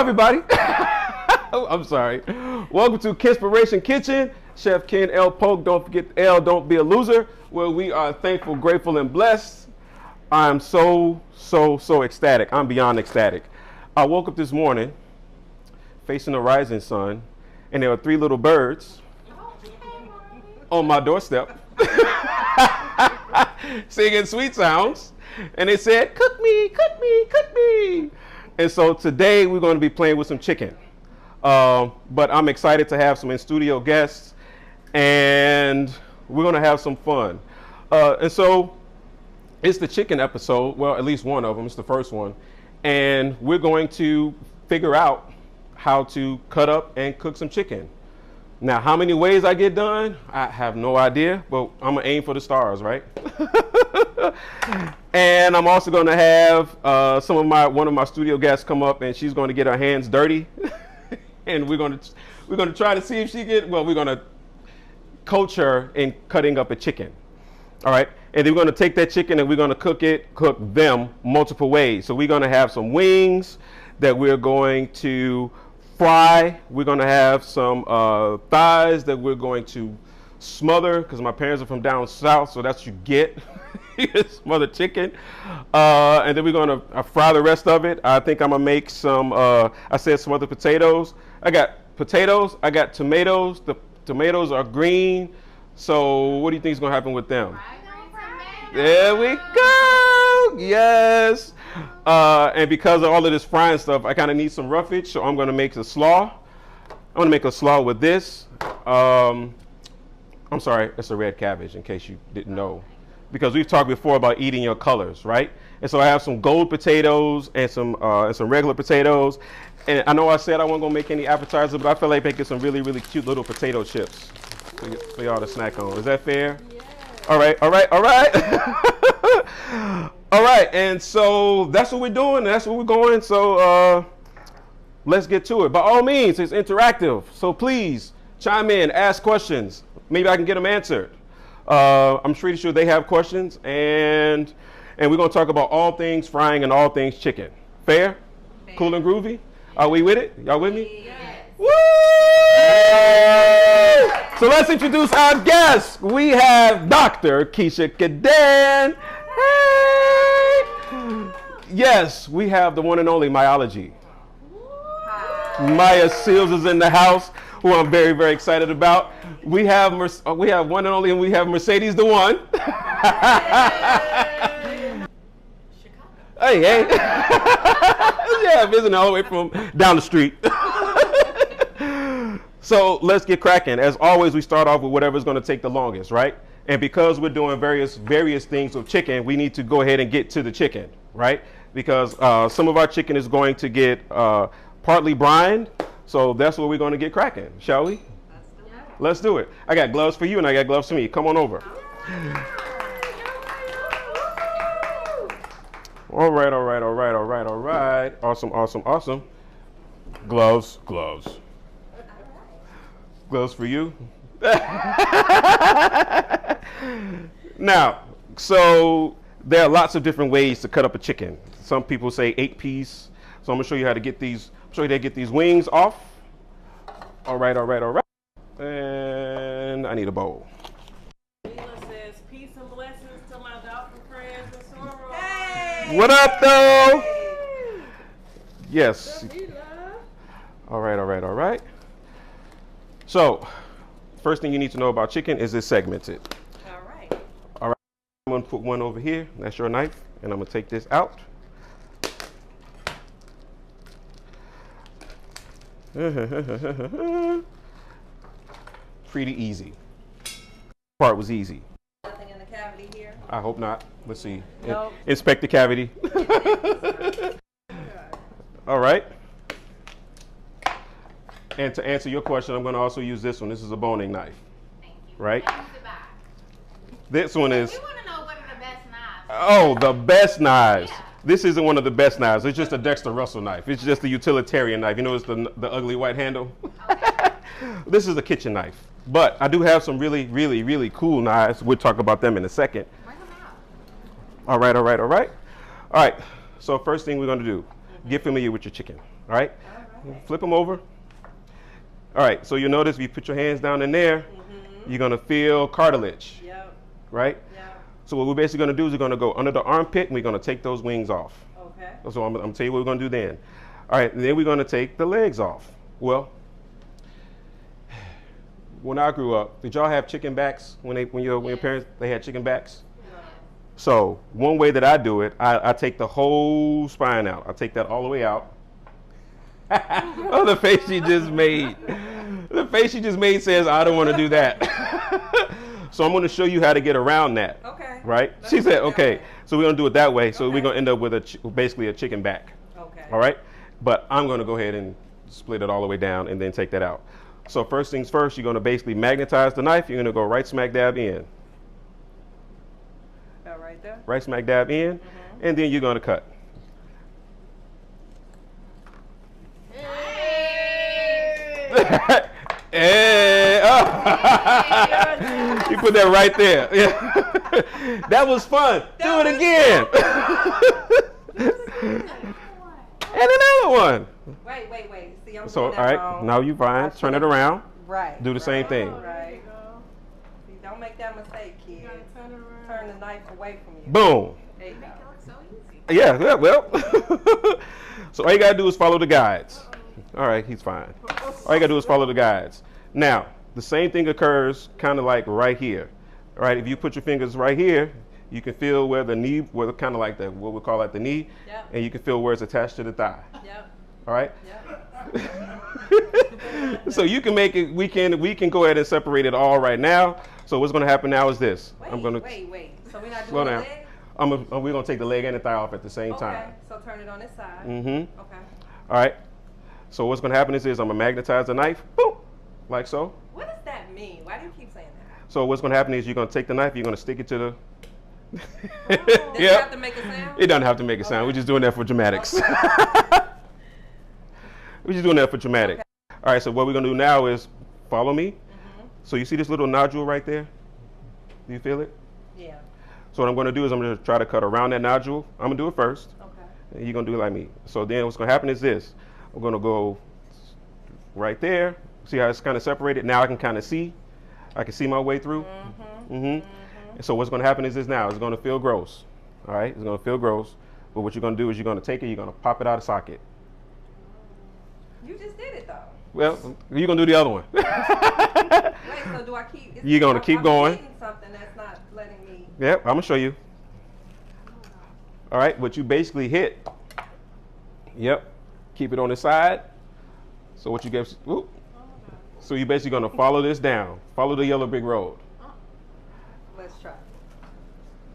everybody. I'm sorry. Welcome to Kenspiration Kitchen. Chef Ken L. Polk. Don't forget the L, don't be a loser. Where we are thankful, grateful, and blessed. I'm so ecstatic. I'm beyond ecstatic. I woke up this morning facing the rising sun, and there were 3 little birds on my doorstep singing sweet sounds. And they said, cook me, cook me, cook me. And so today we're going to be playing with some chicken. But I'm excited to have some in-studio guests, and we're going to have some fun. And so it's the chicken episode. Well, at least one of them. It's the first one. And we're going to figure out how to cut up and cook some chicken. Now, how many ways I get done, I have no idea, but I'm going to aim for the stars, right? And I'm also going to have one of my studio guests come up, and she's going to get her hands dirty. And we're going to try to see if we're going to coach her in cutting up a chicken. All right? And then we're going to take that chicken and we're going to cook them multiple ways. So we're going to have some wings that we're going to fry. We're going to have some thighs that we're going to smother, because my parents are from down south, so that's what you get. Smothered chicken. And then we're going to fry the rest of it. I think I'm going to make some, I said smothered potatoes. I got potatoes. I got tomatoes. The tomatoes are green. So what do you think is going to happen with them? There we go. Yes. And because of all of this frying stuff, I kind of need some roughage. So I'm going to make a slaw. I'm going to make a slaw with this. I'm sorry, it's a red cabbage, in case you didn't know. Because we've talked before about eating your colors, right? And so I have some gold potatoes and some regular potatoes. And I know I said I wasn't going to make any appetizers, but I feel like making some really, really cute little potato chips for y'all to snack on. Is that fair? Yeah. All right. All right, and so that's what we're doing. That's what we're going. So let's get to it. By all means, it's interactive. So please chime in, ask questions. Maybe I can get them answered. I'm pretty sure they have questions, and we're going to talk about all things frying and all things chicken. Fair? Cool and groovy? Are we with it? Y'all with me? Yes. Woo! So let's introduce our guests. We have Dr. Keisha Caden. Hey! Yes, we have the one and only Myology. Maya Seals is in the house, who I'm very, very excited about. We have one and only, and we have Mercedes the One. Hey. Yeah, visiting all the way from down the street. So let's get cracking. As always, we start off with whatever's going to take the longest, right? And because we're doing various things with chicken, we need to go ahead and get to the chicken, right? Because some of our chicken is going to get partly brined. So that's what we're going to get cracking, shall we? Let's do it. I got gloves for you and I got gloves for me. Come on over. All right. Awesome. Gloves. Gloves for you. Now, so there are lots of different ways to cut up a chicken. Some people say 8-piece. So I'm gonna show you how to get these. Show you how to get these wings off. All right. And I need a bowl. Says, peace and blessings to my doctor friends and sorrow. Hey! What up, though? Yes. All right. So, first thing you need to know about chicken is it's segmented. All right. I'm gonna put one over here. That's your knife, and I'm gonna take this out. Pretty easy. Part was easy. Nothing in the cavity here? I hope not. Let's see. Nope. Inspect the cavity. All right. And to answer your question, I'm going to also use this one. This is a boning knife. Thank you. Right? This This one is. You want to know what are the best knives? Oh, the best knives. Yeah. This isn't one of the best knives. It's just a Dexter Russell knife. It's just a utilitarian knife. You know, it's the ugly white handle. Okay. This is a kitchen knife. But I do have some really cool knives. We'll talk about them in a second. Bring them out. All right. So first thing we're going to do, get familiar with your chicken. All right? Flip them over. All right, so you notice if you put your hands down in there, you're gonna feel cartilage, Yep. right? Yep. So what we're basically gonna do is we're gonna go under the armpit and we're gonna take those wings off. Okay. So I'm gonna tell you what we're gonna do then. All right, and then we're gonna take the legs off. Well, when I grew up, did y'all have chicken backs when your parents they had chicken backs? No. So one way that I do it, I take the whole spine out. I take that all the way out. Oh, the face she just made. The face she just made says, I don't want to do that. So I'm going to show you how to get around that. Okay. Right? Let's She do said, it that okay. way. So we're going to do it that way. So Okay. we're going to end up with basically a chicken back. Okay. All right? But I'm going to go ahead and split it all the way down and then take that out. So first things first, you're going to basically magnetize the knife. You're going to go right smack dab in. That right there. Right smack dab in. And then you're going to cut. Hey, oh. You put that right there. Yeah. That was fun. Do it again. And another one. Wait. See, I'm So, all doing that right, wrong. now you're fine. Turn it around. Right. Do the same thing. Right. See, don't make that mistake, kid. Turn the knife away from you. Boom. There you go. So easy. Yeah, well. So all you got to do is follow the guides. All right, he's fine. All you got to do is follow the guides. Now, the same thing occurs kind of like right here. All right, if you put your fingers right here, you can feel where the knee, where kind of like what we call like the knee, Yep. and you can feel where it's attached to the thigh. Yep. All right? Yep. So you can make it, we can go ahead and separate it all right now. So what's going to happen now is this. Wait. So we're not Slow doing down. the leg? We're going to take the leg and the thigh off at the same Okay. time. So turn it on this side. Mm-hmm. Okay. All right. So what's going to happen is I'm going to magnetize the knife, boom, like so. What does that mean? Why do you keep saying that? So what's going to happen is you're going to take the knife, you're going to stick it to the. Does it have to make a sound? It doesn't have to make a sound. We're just doing that for dramatics. We're just doing that for dramatics. Okay. All right. So what we're going to do now is follow me. So you see this little nodule right there? Do you feel it? Yeah. So what I'm going to do is I'm going to try to cut around that nodule. I'm going to do it first. Okay. And you're going to do it like me. So then what's going to happen is this. I'm going to go right there. See how it's kind of separated? Now I can kind of see. I can see my way through. And so what's going to happen is this now. It's going to feel gross. All right? It's going to feel gross. But what you're going to do is you're going to take it, you're going to pop it out of socket. You just did it though. Well, you're going to do the other one. Wait, so do I keep? You're gonna keep going. I'm hitting something that's not letting me. Yep, I'm going to show you. All right, what you basically hit. Yep. Keep it on the side. So what you get, whoop. So you're basically going to follow this down. Follow the yellow brick road. Let's try.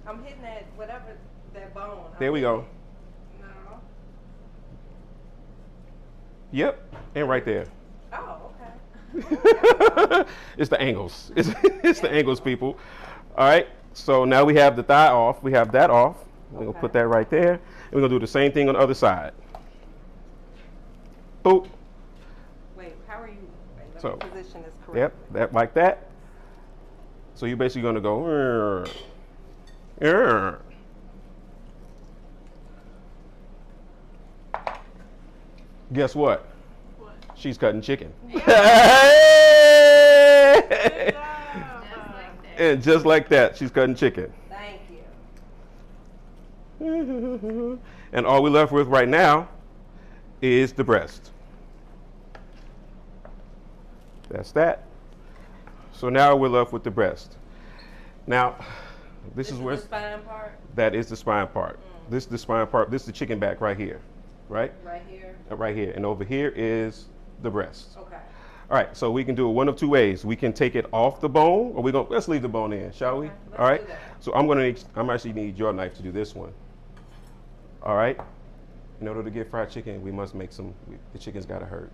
I'm hitting that whatever that bone. There we go. No. Yep, and right there. Oh, okay. It's the angles. It's the angles, people. All right, so now we have the thigh off. We have that off. We're going to put that right there. And we're going to do the same thing on the other side. Boop. Wait, how are you? Wait, let So, me position this correctly. Yep, that like that. So you're basically going to go. Guess what? She's cutting chicken. Just like that. And just like that, she's cutting chicken. Thank you. And all we're left with right now is the breast. That's that. So now we're left with the breast. Now, this is where the spine part. that is the spine part. This is the spine part. This is the chicken back right here, right? Right here. Right here. And over here is the breast. Okay. All right, so we can do it one of two ways. We can take it off the bone, or let's leave the bone in, shall we? Okay, let's All right. do that. So I'm actually need your knife to do this one. All right. In order to get fried chicken, we must make the chicken's gotta hurt,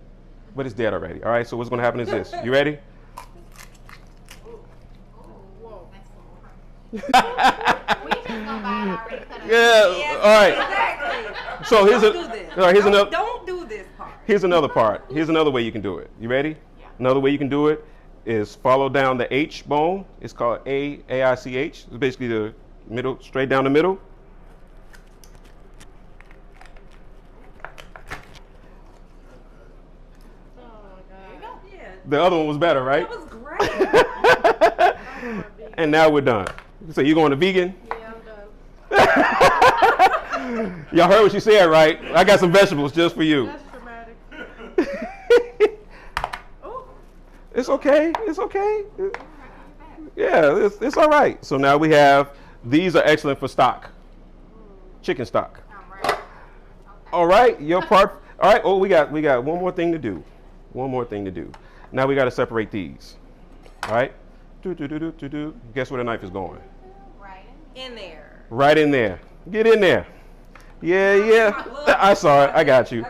but it's dead already. All right. So what's gonna happen is this. You ready? We just gonna buy it already cut up. Yeah. All right. Exactly. So here's Don't do this. all right, here's another. Don't do this part. Here's another part. Here's another way you can do it. You ready? Yeah. Another way you can do it is follow down the H bone. It's called AICH. It's basically the middle, straight down the middle. The other one was better, right? That was great. And now we're done. So you going to vegan? Yeah, I'm done. Y'all heard what she said, right? I got some vegetables just for you. That's dramatic. Oh, It's okay. It's okay. Yeah, it's all right. So now we have, these are excellent for stock. Chicken stock. All right, your part. All right. Oh, we got one more thing to do. One more thing to do. Now we got to separate these. All right. Do. Guess where the knife is going? Right. in there. Right in there. Get in there. Yeah. I saw it. I got you.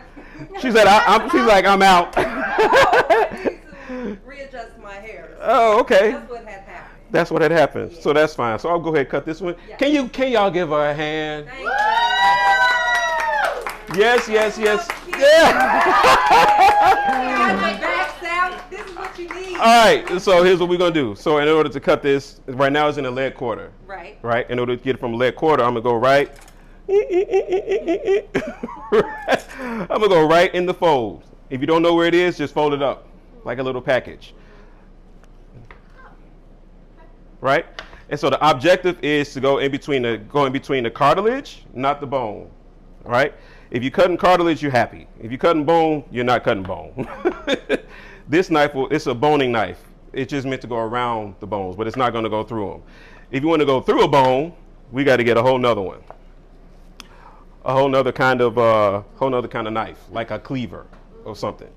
She said, she's like, I'm out. I need to readjust my hair. Oh, okay. That's what had happened. That's what had happened. Yeah. So that's fine. So I'll go ahead and cut this one. Yeah. Can y'all give her a hand? Thank you. Yes. Yeah. Back out. This is what you need. All right. So here's what we're gonna do. So in order to cut this, right now it's in a lead quarter. Right. Right. In order to get it from a lead quarter, I'm gonna go right. I'm gonna go right in the fold. If you don't know where it is, just fold it up like a little package. Right? And so the objective is to go in between the cartilage, not the bone. Right? If you're cutting cartilage, you're happy. If you're cutting bone, you're not cutting bone. This knife, it's a boning knife. It's just meant to go around the bones, but it's not going to go through them. If you want to go through a bone, we got to get a whole nother one. A whole nother kind of knife, like a cleaver or something.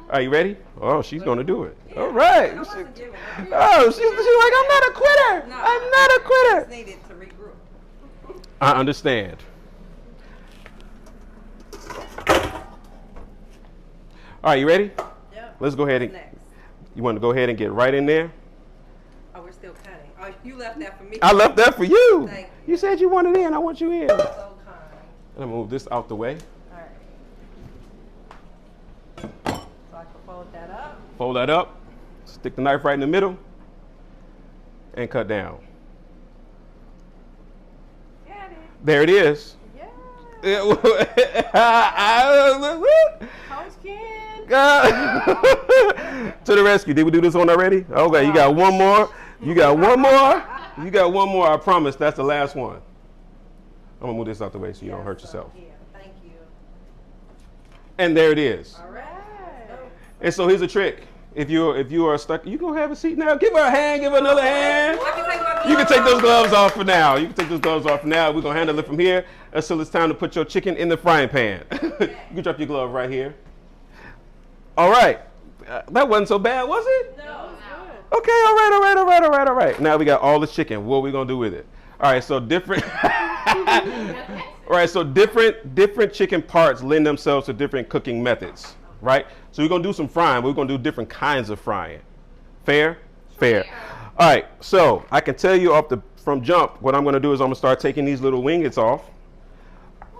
Are you ready? Oh, she's going to do it. Yeah. All right. I wasn't giving up. Oh, she's like, I'm not a quitter. No, I'm not a I quitter. just needed to regroup. I understand. All right, you ready? Yep. Let's go ahead and. What's next? You want to go ahead and get right in there? Oh, we're still cutting. Oh, you left that for me. I left that for you. Thank You said you wanted in. I want you in. So kind. I'm gonna move this out the way. All right. So I can fold that up. Fold that up. Stick the knife right in the middle. And cut down. Got it. There it is. Yeah. Coach Ken. To the rescue. Did we do this one already? Okay, you got one more. You got one more. You got one more. I promise that's the last one. I'm gonna move this out the way so you don't hurt yourself. Yeah, thank you. And there it is. All right. And so here's a trick. If you are stuck, you gonna have a seat now. Give her a hand. Give her another hand. I can take my gloves You can take those off. gloves off for now. You can take those gloves off for now. We're gonna handle it from here until it's time to put your chicken in the frying pan. You can drop your glove right here. All right. That wasn't so bad, was it? No. Okay, all right. Now we got all the chicken. What are we gonna do with it? All right, so different. All right, so different chicken parts lend themselves to different cooking methods, right? So we're gonna do some frying. But we're gonna do different kinds of frying. Fair. All right, so I can tell you from jump. What I'm gonna do is I'm gonna start taking these little wingets off,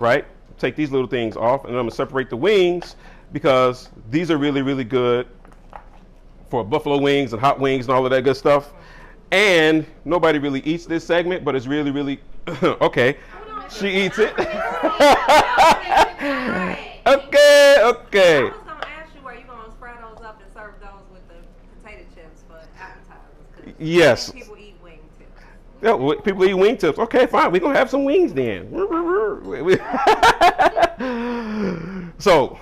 right? Take these little things off, and I'm gonna separate the wings because these are really, really good for buffalo wings and hot wings and all of that good stuff. And nobody really eats this segment, but it's really, really okay. She eats it. Okay. I was gonna ask you, are you gonna fry those up and serve those with the potato chips for appetizers? 'Cause Yes. People eat wing tips. Yeah, people eat wing tips. Okay, fine. We're gonna have some wings then. So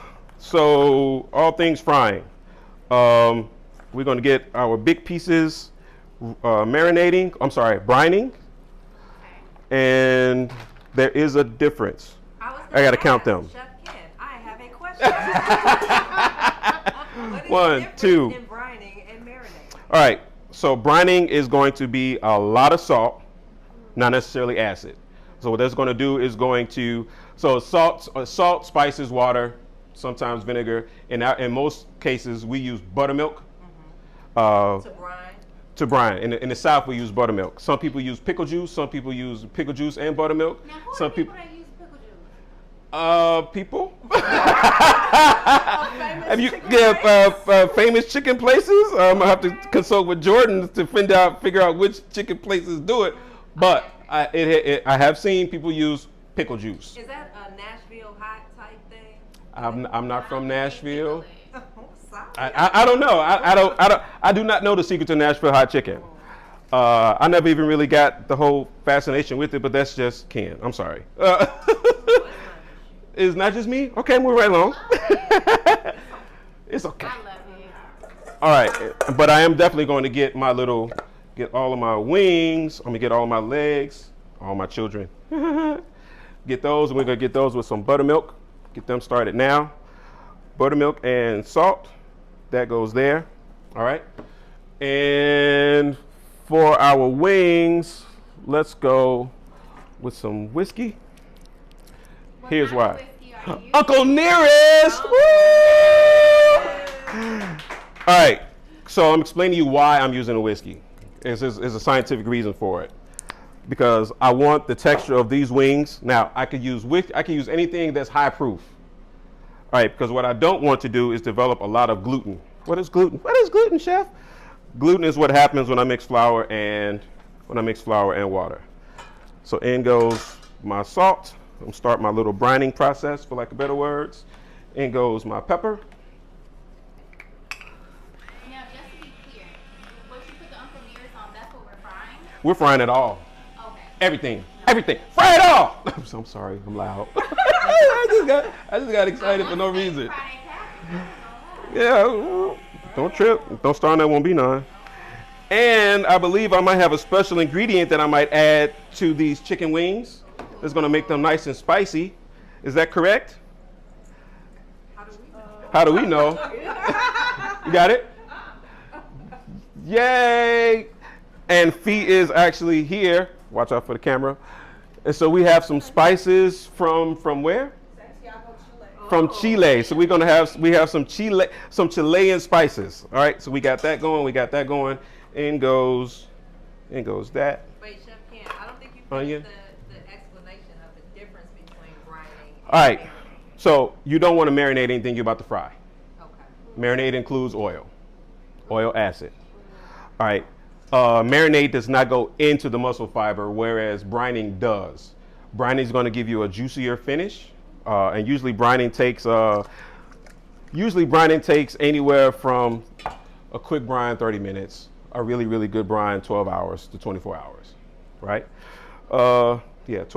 all things frying. We're gonna get our big pieces brining. And there is a difference. I gotta count them. Chef Ken, I have a question. What is One, the difference two. in brining and marinating? All right. So brining is going to be a lot of salt, not necessarily acid. So what that's going to do is salt, spices, water, sometimes vinegar. In most cases, we use buttermilk. To brine. To brine. In the South, we use buttermilk. Some people use pickle juice. Some people use pickle juice and buttermilk. Now, who Some are people that use pickle juice? People. Famous Have you chicken famous chicken places? I'm gonna have to consult with Jordan to figure out which chicken places do it. But I have seen people use pickle juice. Is that a Nashville hot type thing? I'm not from Nashville. So Sorry. I don't know. I do not know the secret to Nashville hot chicken. I never even really got the whole fascination with it, but that's just Ken. I'm sorry. It's not just me? Okay, move right along. It's okay. I love it. All right, but I am definitely going to get all of my wings. I'm gonna get all of my legs, all my children. Get those, and we're gonna get those with some buttermilk. Get them started now. Buttermilk and salt, that goes there. All right, and for our wings, let's go with some whiskey. What Here's kind of why. whiskey are you Uncle using? Nearest! Woo! All right, so I'm explaining to you why I'm using a whiskey. There's a scientific reason for it. Because I want the texture of these wings. Now, I could use anything that's high proof. All right, because what I don't want to do is develop a lot of gluten. What is gluten? What is gluten, chef? Gluten is what happens when I mix flour and water. So in goes my salt. I'm start my little brining process, for lack of better words. In goes my pepper. Now, just to be clear, what you put the Uncle Nearest on, that's what we're frying? We're frying it all. Okay. Everything. Fry it all. I'm sorry, I'm loud. I just got excited for no reason. Yeah, don't trip. Don't start on that, won't be none. And I believe I might have a special ingredient that I might add to these chicken wings that's going to make them nice and spicy. Is that correct? How do we know? You got it? Yay! And Fee is actually here. Watch out for the camera. And so we have some spices from where? From Chile. So we have some Chilean spices. All right. So we got that going. In goes that. Wait, Chef Ken, I don't think you Onion. finished the explanation of the difference between brining and All right. So you don't want to marinate anything you're about to fry. Okay. Marinade includes oil acid. All right. Marinade does not go into the muscle fiber, whereas brining does. Brining is going to give you a juicier finish, and usually brining takes anywhere from a quick brine 30 minutes, a really, really good brine 12 hours to 24 hours, right? 12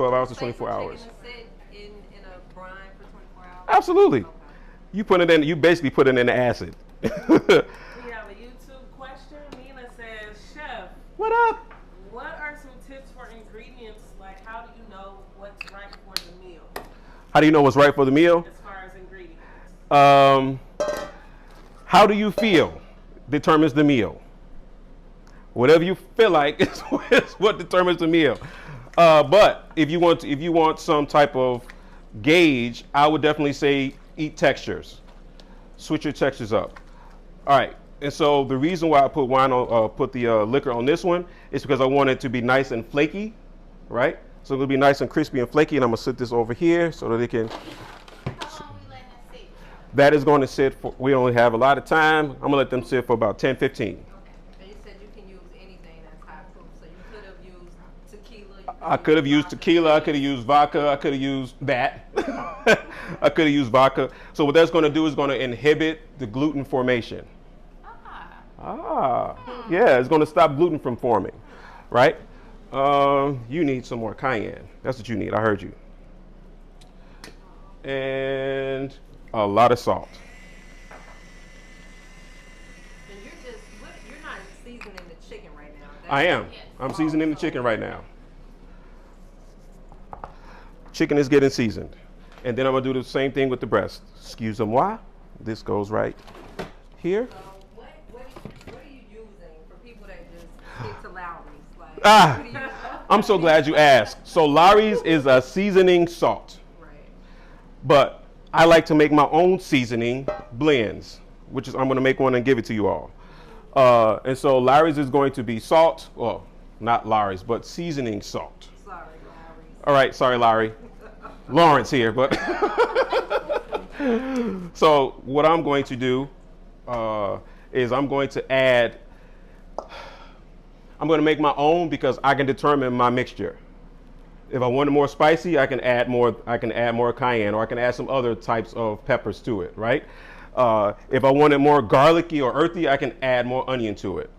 hours to 24 hours. Chicken is sit in a brine for 24 hours? Absolutely. Okay. You basically put it in the acid. We have a YouTube question. Mina says, Chef, What up? what are some tips for ingredients? Like, how do you know what's right for the meal How do you know what's right for the meal? as far as ingredients? How do you feel determines the meal. Whatever you feel like is what determines the meal. But if you want some type of gauge, I would definitely say eat textures. Switch your textures up. All right. And so the reason why I put the liquor on this one is because I want it to be nice and flaky, right? So it'll be nice and crispy and flaky, and I'm gonna sit this over here so that it can. How long we letting it sit? That is going to sit for. We only have a lot of time. I'm gonna let them sit for about 10, 15. And you said you can use anything that's high proof, so you could have used tequila. I could have used tequila. I could have used vodka. I could have used that. I could have used vodka. So what that's going to do is going to inhibit the gluten formation. Yeah, it's going to stop gluten from forming, right? You need some more cayenne. That's what you need. I heard you. And a lot of salt. And you're not seasoning the chicken right now. I am. I'm seasoning the chicken right now. Chicken is getting seasoned. And then I'm going to do the same thing with the breast. Excuse-moi. This goes right here. What are you using for people that just stick to Lowry's? Like, Ah. what do you use? I'm so glad you asked. So Lawry's is a seasoning salt. Right. But I like to make my own seasoning blends, which is I'm going to make one and give it to you all. And so Lawry's is going to be salt. Well, not Lawry's, but seasoning salt. Sorry, Lowry's. All right, sorry, Larry. Lawrence here, but so what I'm going to do is I'm going to make my own because I can determine my mixture. If I want it more spicy, I can add more cayenne, or I can add some other types of peppers to it, right? If I want it more garlicky or earthy, I can add more onion to it.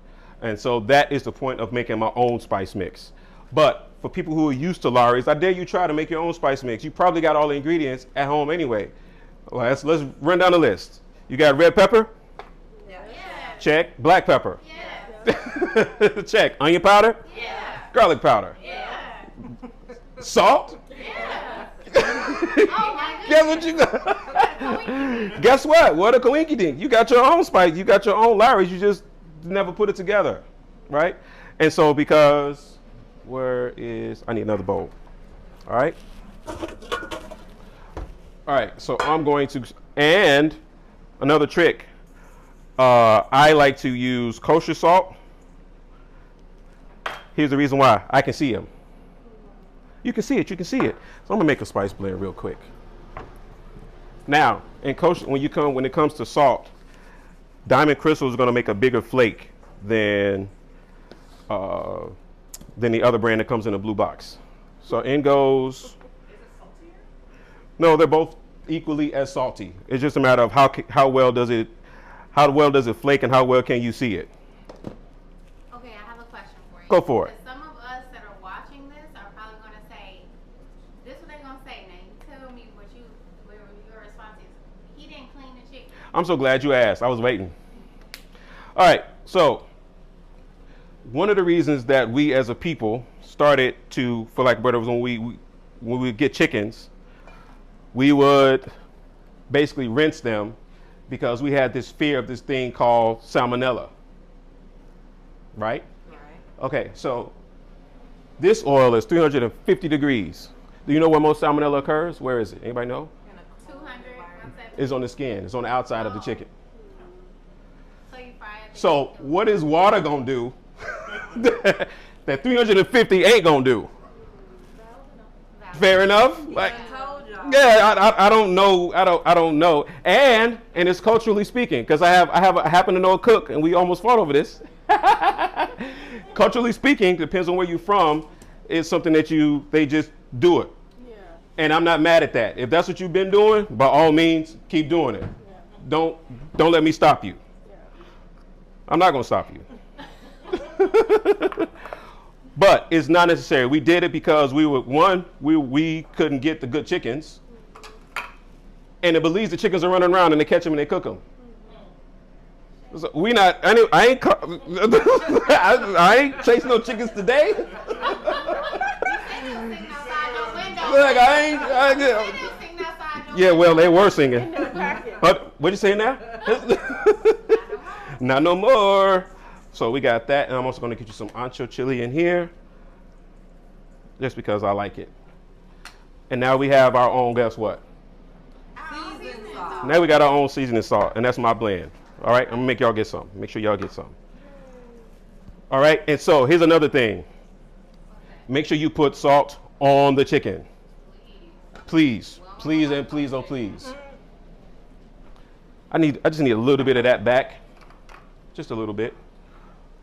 And so that is the point of making my own spice mix. But for people who are used to Lawry's, I dare you try to make your own spice mix. You probably got all the ingredients at home anyway. Let's run down the list. You got red pepper? Yeah. Check. Black pepper? Yeah. Check. Onion powder? Yeah. Garlic powder? Yeah. Salt? Yeah. Oh my Guess goodness. what you got? Guess what? What a coinky dink. You got your own spice. You got your own Lawry's. You just never put it together, right? And so because I need another bowl. All right. All right. So I'm going to, and another trick. I like to use kosher salt. Here's the reason why. I can see them. You can see it. You can see it. So I'm gonna make a spice blend real quick. Now, in kosher, when it comes to salt, Diamond Crystal is gonna make a bigger flake than the other brand that comes in a blue box. So in goes. Is it saltier? No, they're both equally as salty. It's just a matter of how well does it flake and how well can you see it. Okay, I have a question for you. Go for it. Because some of us that are watching this are probably going to say, this is what they're going to say. Now, you tell me what your response is. He didn't clean the chicken. I'm so glad you asked. I was waiting. All right, so one of the reasons that we as a people started to, for lack of better, was when we would get chickens, we would basically rinse them because we had this fear of this thing called salmonella. Right? Right. Okay, so this oil is 350 degrees. Do you know where most salmonella occurs? Where is it? Anybody know? 200, 170. It's on the skin. It's on the outside of the chicken. So you fry it. So what is water gonna do that 350 ain't gonna do? Fair enough. Like, I told y'all. yeah, I don't know. I don't know. And it's culturally speaking, because I happen to know a cook, and we almost fought over this. Culturally speaking, depends on where you're from. It's something that they just do it. Yeah. And I'm not mad at that. If that's what you've been doing, by all means, keep doing it. Yeah. Don't let me stop you. Yeah. I'm not gonna stop you. But it's not necessary. We did it because we couldn't get the good chickens, and it believes the chickens are running around and they catch them and they cook them. So I ain't chasing no chickens today. Look, yeah, well, they were singing. What you saying now? Not no more. So we got that, and I'm also going to get you some ancho chili in here, just because I like it. And now we have our own, guess what? Seasoned salt. Now we got our own seasoning salt, and that's my blend. All right, I'm going to make y'all get some. Make sure y'all get some. All right, and so here's another thing. Make sure you put salt on the chicken. Please, please, and please, oh please. I just need a little bit of that back. Just a little bit.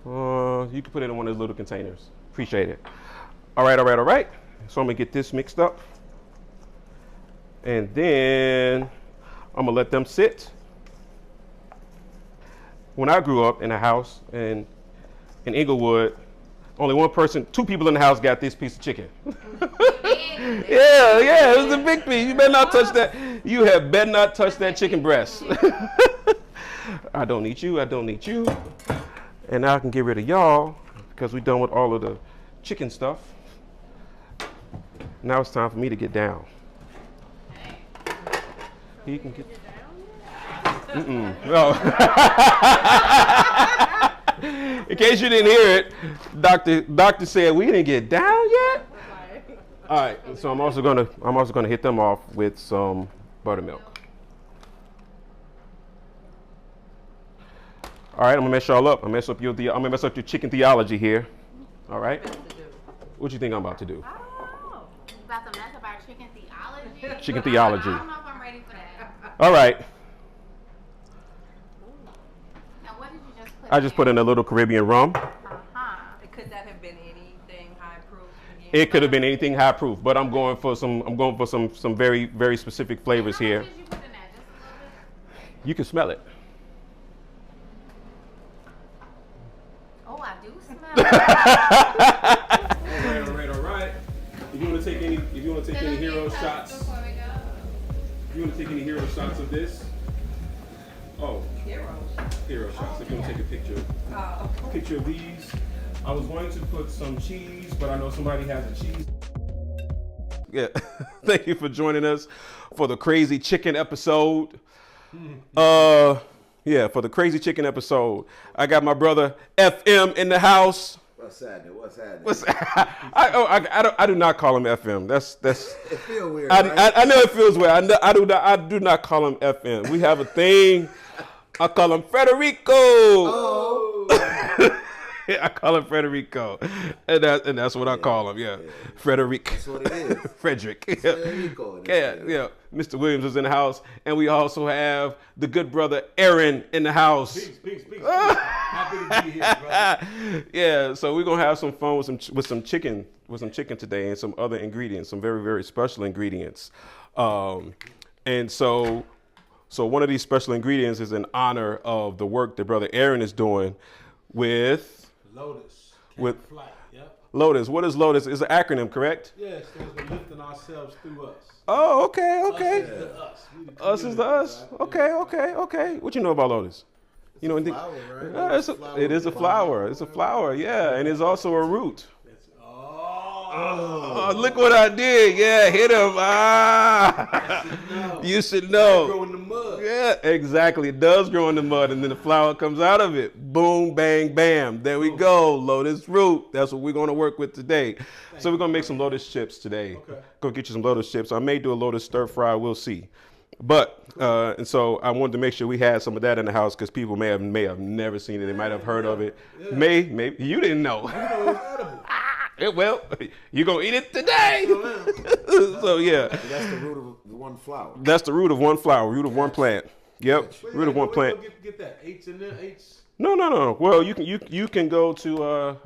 You can put it in one of those little containers. Appreciate it. All right. So I'm gonna get this mixed up, and then I'm gonna let them sit. When I grew up in a house in Inglewood, only two people in the house got this piece of chicken. Yeah, it was a big piece. You better not touch that. You have better not touch that chicken breast. I don't need you. And now I can get rid of y'all because we're done with all of the chicken stuff. Now it's time for me to get down. He can get down. No. In case you didn't hear it, Doctor said we didn't get down yet. All right, so I'm also gonna hit them off with some buttermilk. All right, I'm gonna mess y'all up. I'm gonna mess up your chicken theology here. All right. What you think I'm about to do? Oh, about to mess up our chicken theology. Chicken theology. I don't know if I'm ready for that. All right. Now, what did you just put? I just put in a little Caribbean rum. Could that have been anything high proof? It could have been anything high proof, but I'm going for some very, very specific flavors How here. much did you put in that? Just a little You can smell it. Oh, I do smell it. All right. If you want to take any hero shots, Before we go. if you want to take any hero shots of this. Oh, hero shots. If you want to take a picture of these. I was going to put some cheese, but I know somebody has a cheese. Yeah, thank you for joining us for the crazy chicken episode. Yeah, for the crazy chicken episode. I got my brother FM in the house. What's happening? I do not call him FM. That's It feels weird. I know it feels weird. I do not call him FM. We have a thing. I call him Federico. Oh. I call him Federico, and that's what I call him. Yeah, Frederic. That's what it is. Frederick. Federico. Yeah. Mr. Williams is in the house, and we also have the good brother Aaron in the house. Peace. Happy to be here, brother. Yeah, so we're gonna have some fun with some chicken today, and some other ingredients, some very, very special ingredients. And so one of these special ingredients is in honor of the work that brother Aaron is doing with Lotus. With- Flight. Yep. Lotus. What is Lotus? It's an acronym, correct? Yeah, it stands for lifting ourselves through us. Oh, okay. Us is the us. We the Us is the us. community, right? Okay. What you know about Lotus? You know anything? Flower, right? Yeah, it is a flower. It's a flower, yeah, and it's also a root. Oh. Oh, look what I did. Yeah, hit him. Ah. You should know. Grow in the mud. Yeah, exactly. It does grow in the mud, and then the flower comes out of it. Boom, bang, bam. There we go. Lotus root. That's what we're going to work with today. So we're going to make some lotus chips today. Okay. Go get you some lotus chips. I may do a lotus stir fry. We'll see. But and so I wanted to make sure we had some of that in the house because people may have never seen it. They might have heard of it. Yeah. Maybe you didn't know. You know it's edible. Well, you gonna eat it today. So yeah, That's the root of the one flower. that's the root of one flower, root of one plant. Yep, root of one plant. Get that H in there. H. No. Well, you can go to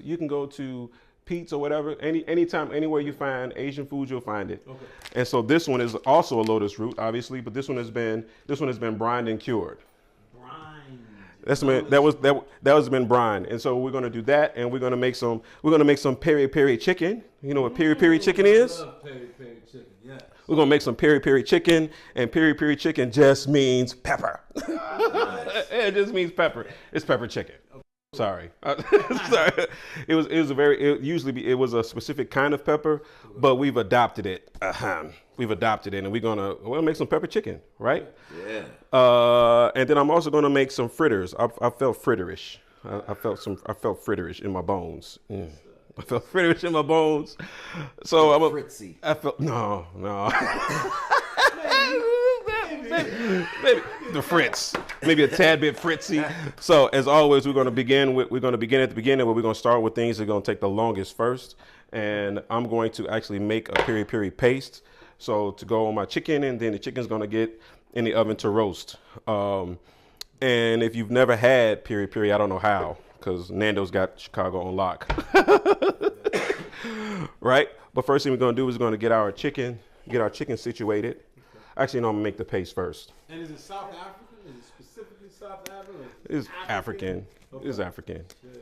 you can go to Pete's or whatever. Anytime, anywhere you find Asian food, you'll find it. Okay. And so this one is also a lotus root, obviously, but this one has been brined and cured. That was been brine, and so we're gonna do that, and we're gonna make some peri peri chicken. You know what peri peri chicken is? I love peri chicken. Yes. We're gonna make some peri peri chicken, and peri peri chicken just means pepper. It just means pepper. It's pepper chicken. Sorry, sorry. It was a specific kind of pepper, but we've adopted it. We've adopted it, and we're gonna make some pepper chicken, right? Yeah. And then I'm also gonna make some fritters. I felt fritterish. I felt fritterish in my bones. I felt fritterish in my bones. So Fritzy. I felt no. Maybe the fritz, maybe a tad bit fritzy. So as always, we're going to begin at the beginning, where we're going to start with things that are going to take the longest first. And I'm going to actually make a peri peri paste. So to go on my chicken, and then the chicken's going to get in the oven to roast. And if you've never had peri peri, I don't know how, because Nando's got Chicago on lock. Right? But first thing we're going to do is we're going to get our chicken situated. Actually, no, I'm gonna make the paste first. And is it South African? Is it specifically South African? It's African. Okay. It's African. Yeah.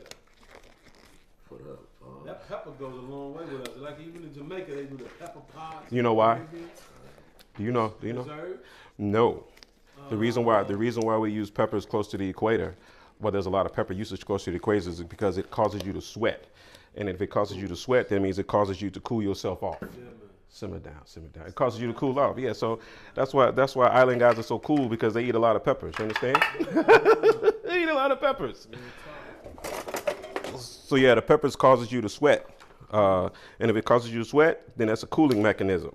Put up. That pepper goes a long way with us. Like even in Jamaica, they do the pepper pots. You know why? Do you know? Preserved? No. The reason why we use peppers close to the equator, well, there's a lot of pepper usage close to the equator, is because it causes you to sweat. And if it causes you to sweat, that means it causes you to cool yourself off. Yeah, man. Simmer down. It causes you to cool off. Yeah, so that's why island guys are so cool, because they eat a lot of peppers. You understand? They eat a lot of peppers. So yeah, the peppers causes you to sweat. And if it causes you to sweat, then that's a cooling mechanism.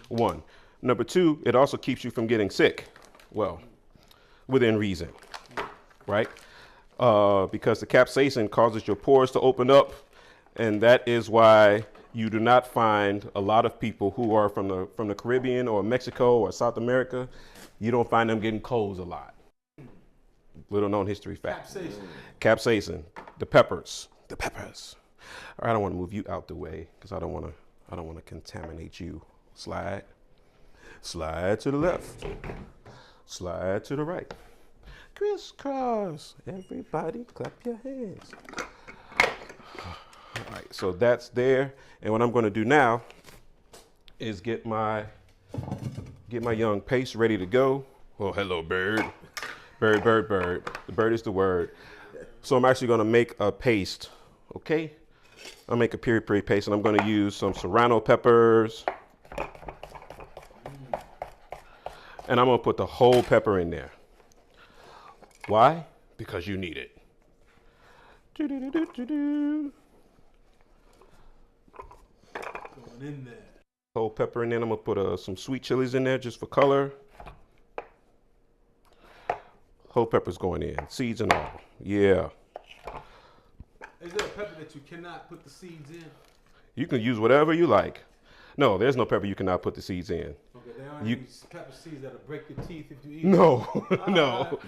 One. Number two, it also keeps you from getting sick. Well, within reason, right? Because the capsaicin causes your pores to open up, and that is why you do not find a lot of people who are from the Caribbean or Mexico or South America. You don't find them getting colds a lot. Little known history fact. Capsaicin. The peppers. All right, I don't want to move you out the way because I don't want to contaminate you. Slide to the left. Slide to the right. Crisscross. Everybody clap your hands. All right, so that's there. And what I'm going to do now is get my young paste ready to go. Oh, hello, bird. Bird, bird, bird. The bird is the word. So I'm actually going to make a paste, okay? I'll make a peri-peri paste, and I'm going to use some serrano peppers. And I'm going to put the whole pepper in there. Why? Because you need it. Going in there. Whole pepper in there. I'm going to put some sweet chilies in there just for color. Whole pepper's going in, seeds and all. Yeah. Is there a pepper that you cannot put the seeds in? You can use whatever you like. No, there's no pepper you cannot put the seeds in. Okay, there aren't You- any pepper seeds that'll break your teeth if you eat No, them. no,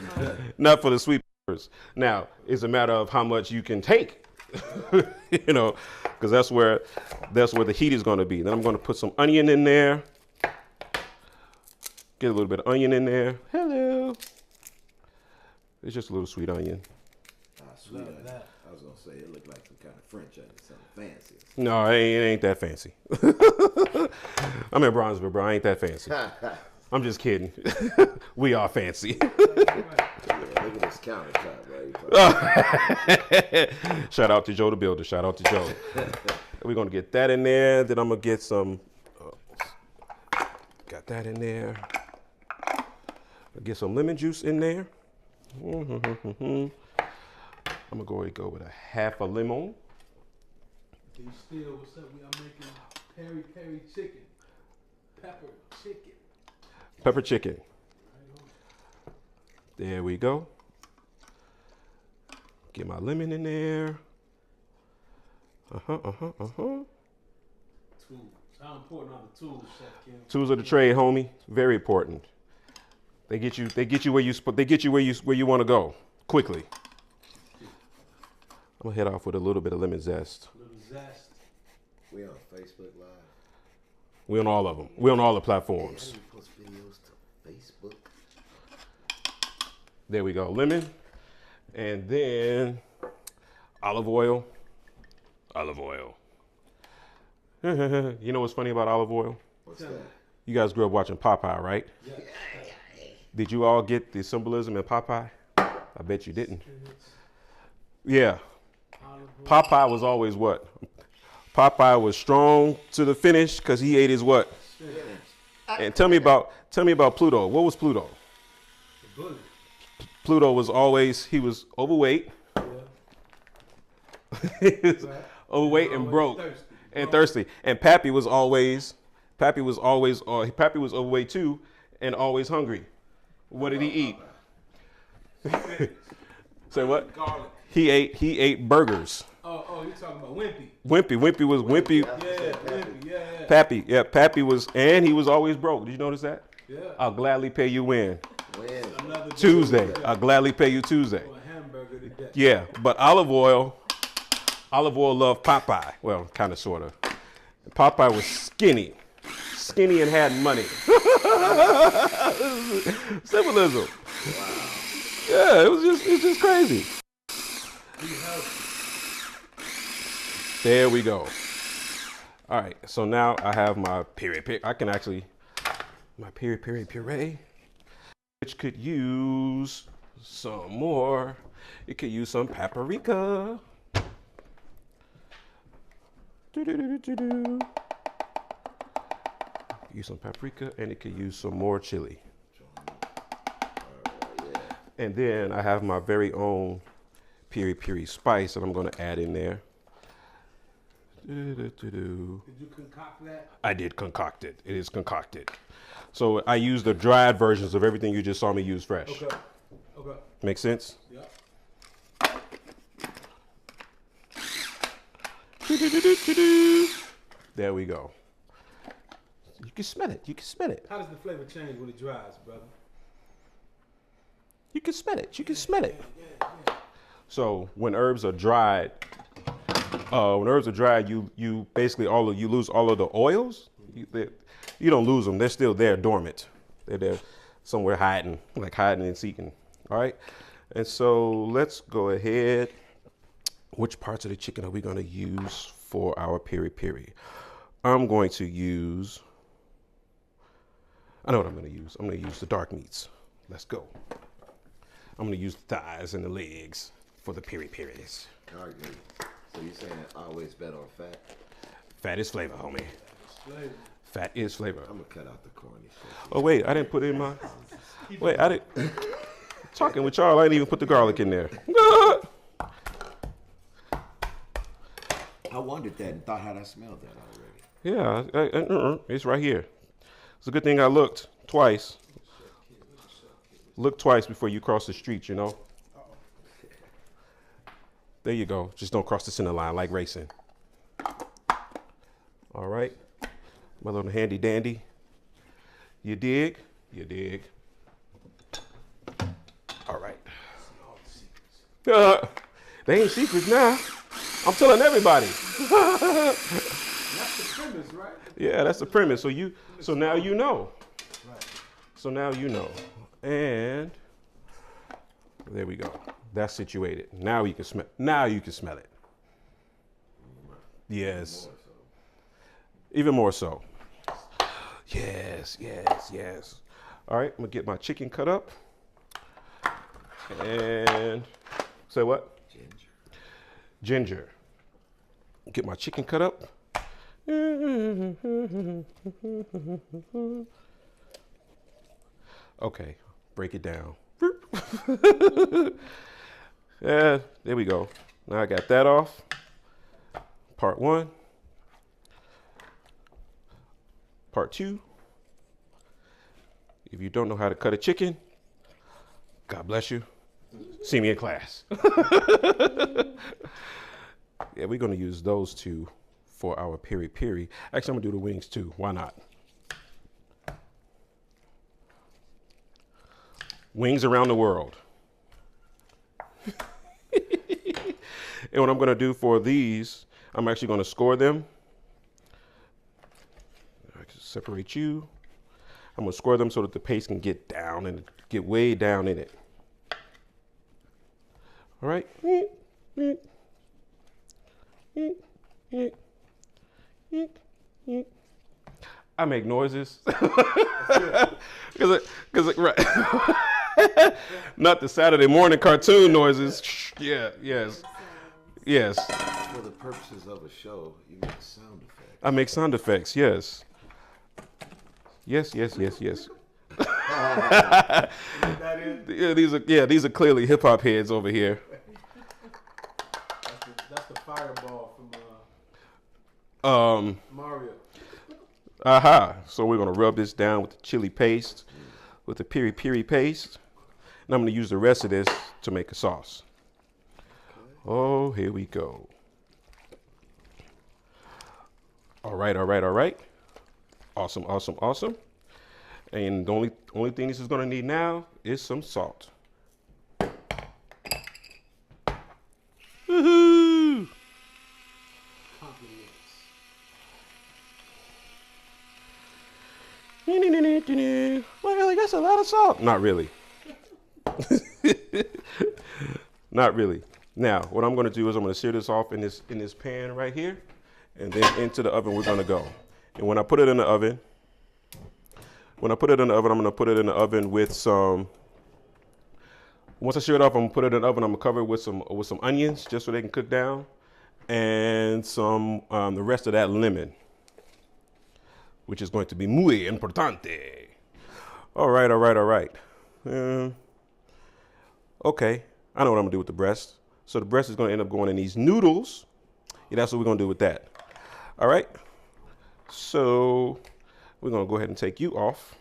not for the sweet peppers. Now, it's a matter of how much you can take, you know, because that's where the heat is going to be. Then I'm going to put some onion in there. Get a little bit of onion in there. Hello. It's just a little sweet onion. Sweet Love onion. that. I was gonna say it looked like some kind of French onion, something fancy. No, it ain't that fancy. I'm in Bronzeville, bro. I ain't that fancy. I'm just kidding. We are fancy. Yeah, look at this countertop, right? Shout out to Joe the Builder. Shout out to Joe. We're gonna get that in there. Then I'm gonna get some. Got that in there. Get some lemon juice in there. I'm gonna go ahead and go with a half a lemon. Be still, what's up? We are making peri-peri chicken. Pepper chicken. Pepper chicken. There we go. Get my lemon in there. Tools. How important are the tools, Chef Kim? Tools of the trade, homie. Very important. They get you where you want to go quickly. I'm gonna head off with a little bit of lemon zest. Little zest. We on Facebook Live. We on all of them. We on all the How platforms. do you post videos to Facebook? There we go. Lemon, and then olive oil. Olive oil. You know what's funny about olive oil? What's that? You guys grew up watching Popeye, right? Yeah. Did you all get the symbolism in Popeye? I bet you didn't. Yeah. Popeye was always what? Popeye was strong to the finish because he ate his what? And tell me about Pluto. What was Pluto? The bullet. Pluto was always, he was overweight. He was Right. overweight and broke Thirsty. and thirsty. And Pappy was overweight too and always hungry. What did he eat? Say what? Garlic. He ate burgers. Oh, you talking about Wimpy? Wimpy was Wimpy. Yeah, Wimpy. Yeah. Pappy, yeah, Pappy was, and he was always broke. Did you notice that? Yeah. I'll gladly pay you when? When? Another day. Tuesday. I'll gladly pay you Tuesday. Or a hamburger today. Yeah, but olive oil loved Popeye. Well, kind of, sort of. Popeye was skinny and had money. Symbolism. Yeah, it's just crazy. There we go. All right, so now I have my peri-peri. My peri-peri puree, which could use some more. It could use some paprika. Use some paprika, and it could use some more chili. And then I have my very own peri-peri spice that I'm going to add in there. Did you concoct that? I did concoct it. It is concocted. So I use the dried versions of everything you just saw me use fresh. Okay. Okay. Make sense? Yep. There we go. You can smell it. You can smell it. How does the flavor change when it dries, brother? You can smell it. You can smell it. So when herbs are dried, you basically you lose all of the oils. You don't lose them. They're still there, dormant. They're there. somewhere hiding, like hiding and seeking. All right. And so let's go ahead. Which parts of the chicken are we going to use for our piri piri? I'm going to use, I know what I'm going to use. I'm going to use the dark meats. Let's go. I'm going to use the thighs and the legs for the piri piris. All right, good. So you're saying always bet on fat? Fat is flavor, homie. Fat is flavor. I'm gonna cut out the corny shit. Oh wait, I didn't put in my. Wait, I didn't. Talking with y'all, I didn't even put the garlic in there. I wondered that and thought how I smelled that already. Yeah, it's right here. It's a good thing I looked twice. Look twice before you cross the street, you know. There you go. Just don't cross the center line like racing. All right. My little handy dandy. You dig? You dig. All right. They ain't secrets now. I'm telling everybody. That's the premise, right? Yeah, that's the premise. So now you know. Right. So now you know. And there we go. That's situated. Now you can smell. Now you can smell it. Yes. Even more so. Yes, yes, yes. All right, I'm gonna get my chicken cut up. And say what? Ginger. Get my chicken cut up. Okay, break it down. Yeah, there we go. Now I got that off. Part 1. Part 2. If you don't know how to cut a chicken, God bless you. See me in class. Yeah, we're gonna use those two for our piri piri. Actually, I'm gonna do the wings too. Why not? Wings around the world. And what I'm gonna do for these, I'm actually gonna score them. I can separate you. I'm gonna score them so that the paste can get down and get way down in it. All right. I make noises. Cause right. Not the Saturday morning cartoon noises. Yeah, yes. Yes. For the purposes of a show, you make sound effects. I make sound effects, yes. Yes, yes, yes, yes. These are clearly hip hop heads over here. That's the fireball Um, from Mario. Aha. So we're gonna rub this down with the chili paste, with the piri piri paste. And I'm gonna use the rest of this to make a sauce. Oh, here we go. All right, all right, all right. Awesome, awesome, awesome. And the only thing this is gonna need now is some salt. Woohoo! Well, really, that's a lot of salt. Not really. Not really. Now, what I'm going to do is I'm going to sear this off in this pan right here, and then into the oven we're going to go. And when I put it in the oven, I'm going to put it in the oven with some. Once I sear it off, I'm going to put it in the oven. I'm going to cover it with some onions just so they can cook down, and some the rest of that lemon, which is going to be muy importante. All right, all right, all right. Okay, I know what I'm gonna do with the breast. So the breast is gonna end up going in these noodles. Yeah, that's what we're gonna do with that. All right. So we're gonna go ahead and take you off.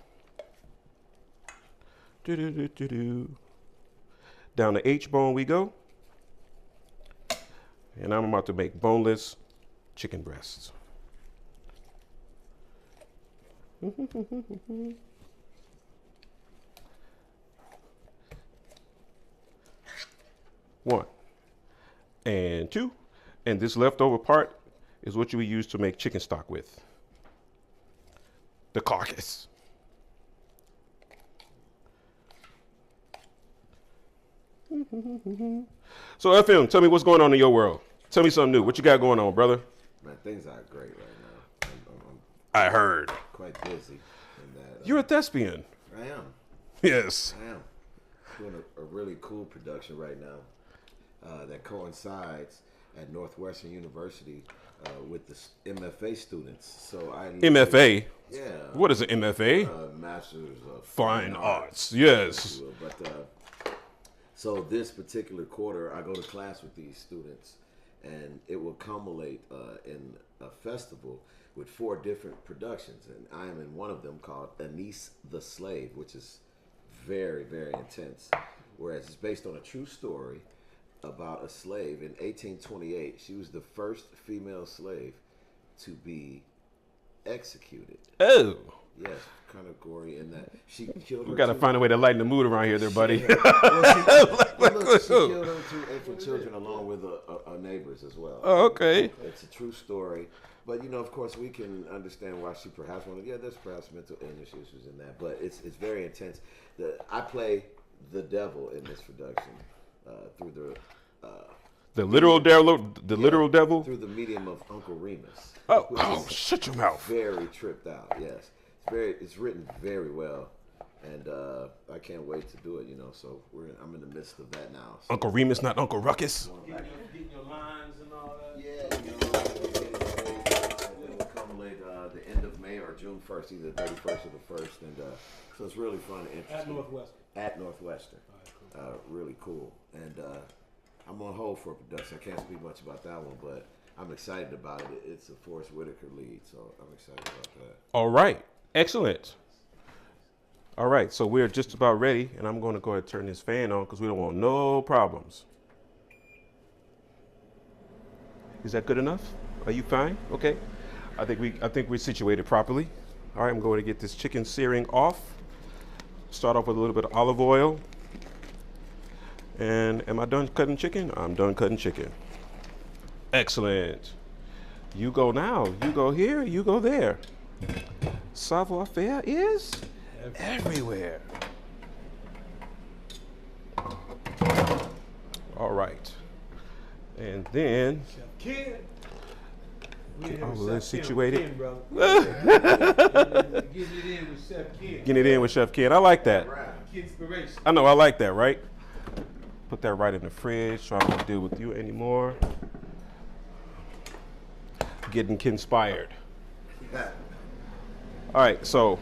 Down the H bone we go. And I'm about to make boneless chicken breasts. One and two, and this leftover part is what you would use to make chicken stock with. The carcass. So FM, tell me what's going on in your world. Tell me something new. What you got going on, brother? Man, things are great right now. I'm I heard. quite busy. In that, You're a thespian. I am. Yes. I am. Doing a really cool production right now that coincides at Northwestern University with the MFA students. So MFA. Yeah. What is an MFA? Masters of Fine Arts. Yes. if you will. But so this particular quarter, I go to class with these students, and it will culminate in a festival with 4 different productions, and I am in one of them called Anise the Slave, which is very, very intense. Whereas it's based on a true story about a slave in 1828. She was the first female slave to be executed. Oh. Yes, kind of gory in that she killed her. We got to find a way to lighten the mood around here there, buddy. Well, she killed her 2 infant children along with her neighbors as well. Oh, okay. It's a true story. But, of course, we can understand why she perhaps wanted, there's perhaps mental illness issues in that. But it's very intense. I play the devil in this production through The literal devil. The literal devil. through the medium of Uncle Remus. Oh, shut your mouth. Very tripped out, yes. It's written very well. And I can't wait to do it, So I'm in the midst of that now. So, Uncle Remus, not Uncle Ruckus. Getting your lines and all that. yeah, it will culminate the end of May or June 1st, either the 31st or the 1st. And so it's really fun and interesting. At Northwestern. At Northwestern. All right, cool. Really cool. And I'm on hold for a production. I can't speak much about that one, but I'm excited about it. It's a Forrest Whitaker lead, so I'm excited about that. All right. Excellent. All right. So we're just about ready, and I'm going to go ahead and turn this fan on because we don't want no problems. Is that good enough? Are you fine? Okay. I think we're situated properly. All right. I'm going to get this chicken searing off. Start off with a little bit of olive oil. And am I done cutting chicken? I'm done cutting chicken. Excellent. You go now. You go here. You go there. Savoir faire is everywhere. All right. And then Kid. let's situate it. Getting it in with Chef Kid. Getting it in with Chef Kid. I like that. Kenspiration. I know. I like that, right? Put that right in the fridge so I don't have to deal with you anymore. Getting Kenspired. All right, so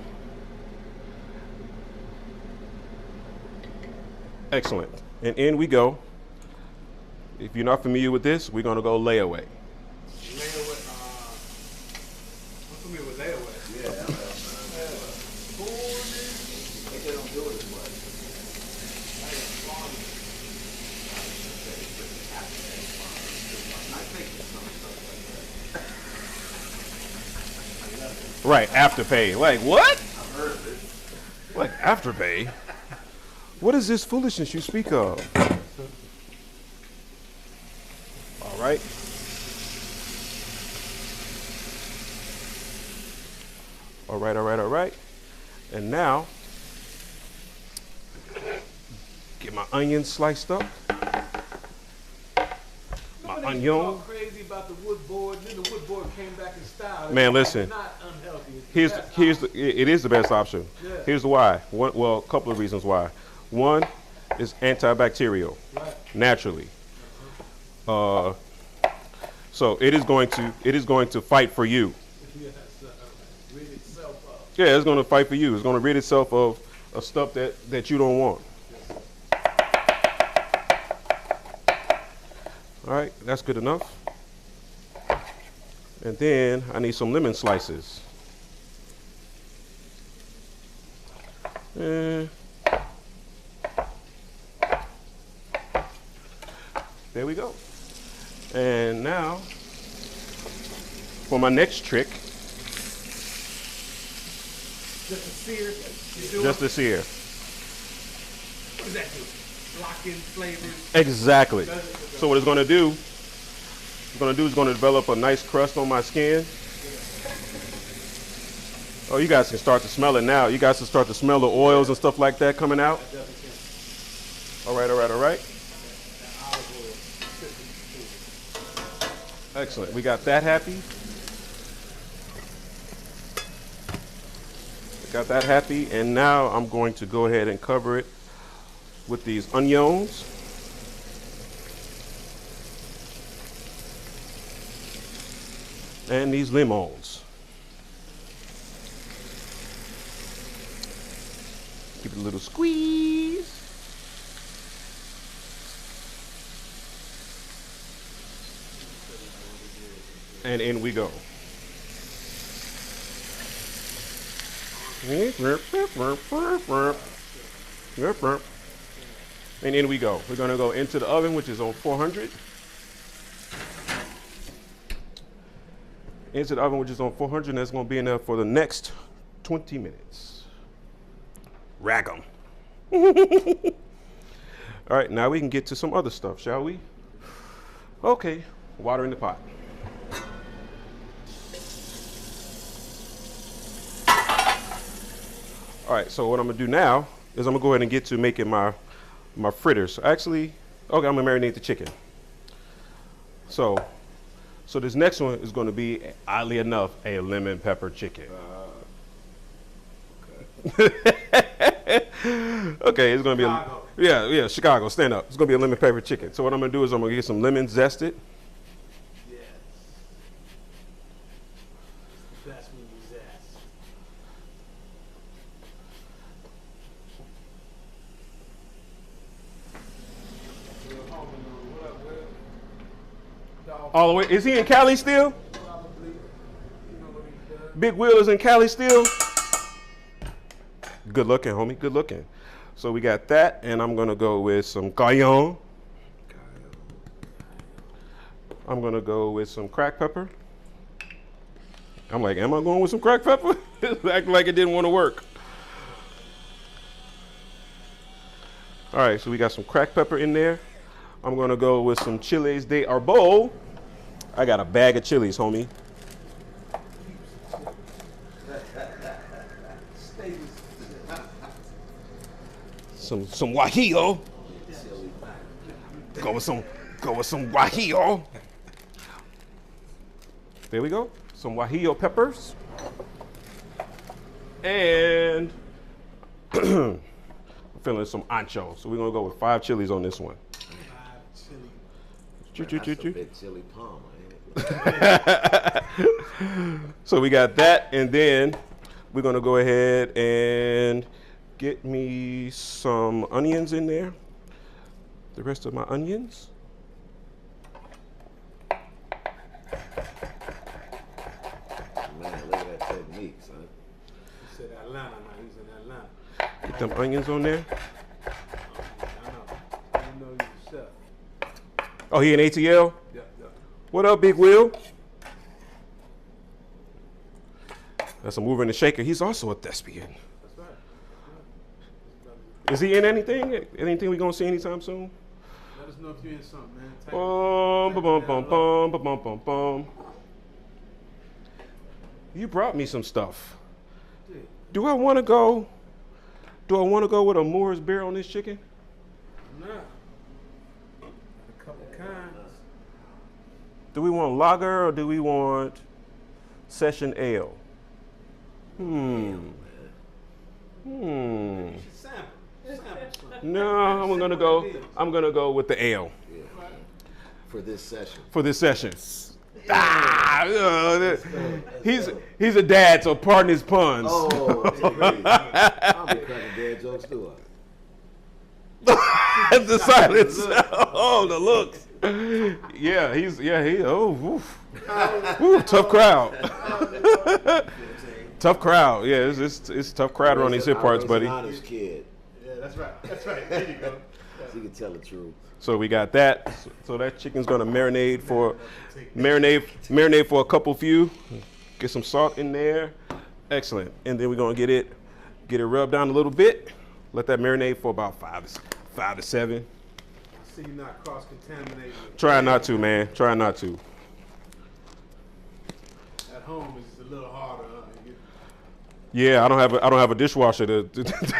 excellent. And in we go. If you're not familiar with this, we're gonna go layaway. Layaway. I'm familiar with layaway. Yeah, they don't do it as much. Right, afterpay. Like what? I've heard of it. Like afterpay? What is this foolishness you speak of? All right. All right, all right, all right. And now, get my onions sliced up. My They onion. talk crazy about the wood board, and then the wood board came back in style. Man, It's listen. not unhealthy. It's the best option. It is the best option. Yeah. Here's why. Well, a couple of reasons why. One is antibacterial, Right. naturally. So it is going to fight for you. Yes, rid itself of. Yeah, it's going to fight for you. It's going to rid itself of stuff that you don't want. All right, that's good enough. And then I need some lemon slices. There we go. And now, for my next trick, Just a sear. You do just it. a sear. What does that do? Lock in flavors. Exactly. So what it's going to do, is going to develop a nice crust on my skin. Oh, you guys can start to smell it now. You guys can start to smell the oils and stuff like that coming out. All right, all right, all right. Excellent. We got that happy. Got that happy, and now I'm going to go ahead and cover it with these onions. And these lemons. Give it a little squeeze. And in we go. And in we go. We're going to go into the oven, which is on 400. Into the oven, which is on 400, and that's going to be in there for the next 20 minutes. Rack 'em. All right, now we can get to some other stuff, shall we? Okay, water in the pot. All right, so what I'm gonna do now is I'm gonna go ahead and get to making my fritters. Actually, okay, I'm gonna marinate the chicken. So this next one is gonna be, oddly enough, a lemon pepper chicken. Okay, it's gonna be Chicago. Chicago, stand up. It's gonna be a lemon pepper chicken. So what I'm gonna do is I'm gonna get some lemon zested. Yes. That's when you zest. Will Holman, what up, Will? Dog, All the way. Is he in Cali still? probably. You know what he does. Big Will is in Cali still? Good looking, homie. Good looking. So we got that, and I'm gonna go with some cayenne. I'm gonna go with some cracked pepper. I'm like, am I going with some cracked pepper? It's acting like it didn't want to work. All right, so we got some cracked pepper in there. I'm gonna go with some chiles de arbol. I got a bag of chilies, homie. Some guajillo. Go with some guajillo. There we go. Some guajillo peppers. And I'm feeling some ancho. So we're gonna go with 5 chilies on this one. That's a big chili palm, ain't it? So we got that, and then we're gonna go ahead and get me some onions in there. The rest of my onions. Man, look at that technique, son. He said Atlanta, now he's in Atlanta. Get them onions on there. I know. You know yourself. Oh, he in ATL? Yeah. What up, Big Will? That's a mover and a shaker. He's also a thespian. That's right. Is he in anything? Anything we gonna see anytime soon? Let us know if you're in something, man. Bum. You brought me some stuff. Do I want to go with a Moore's beer on this chicken? Nah. A couple kinds. Do we want lager or do we want session ale? You should sample. Something. No, I'm gonna go with the ale Yeah. For this session. for this session. He's a dad, so pardon his puns. Oh, I'll be cracking dead jokes too. The silence. Oh, the looks. Tough crowd. Tough crowd. Yeah, it's tough crowd around these hip parts, buddy. An honest kid. Yeah, that's right. There you go. So you can tell the truth. So we got that. So that chicken's gonna marinate for a couple few. Get some salt in there. Excellent. And then we're gonna get it rubbed down a little bit. Let that marinate for about 5 to 7. I see you not cross-contaminating. Try not to, man. Try not to. At home, it's a little harder. Yeah, I don't have a dishwasher to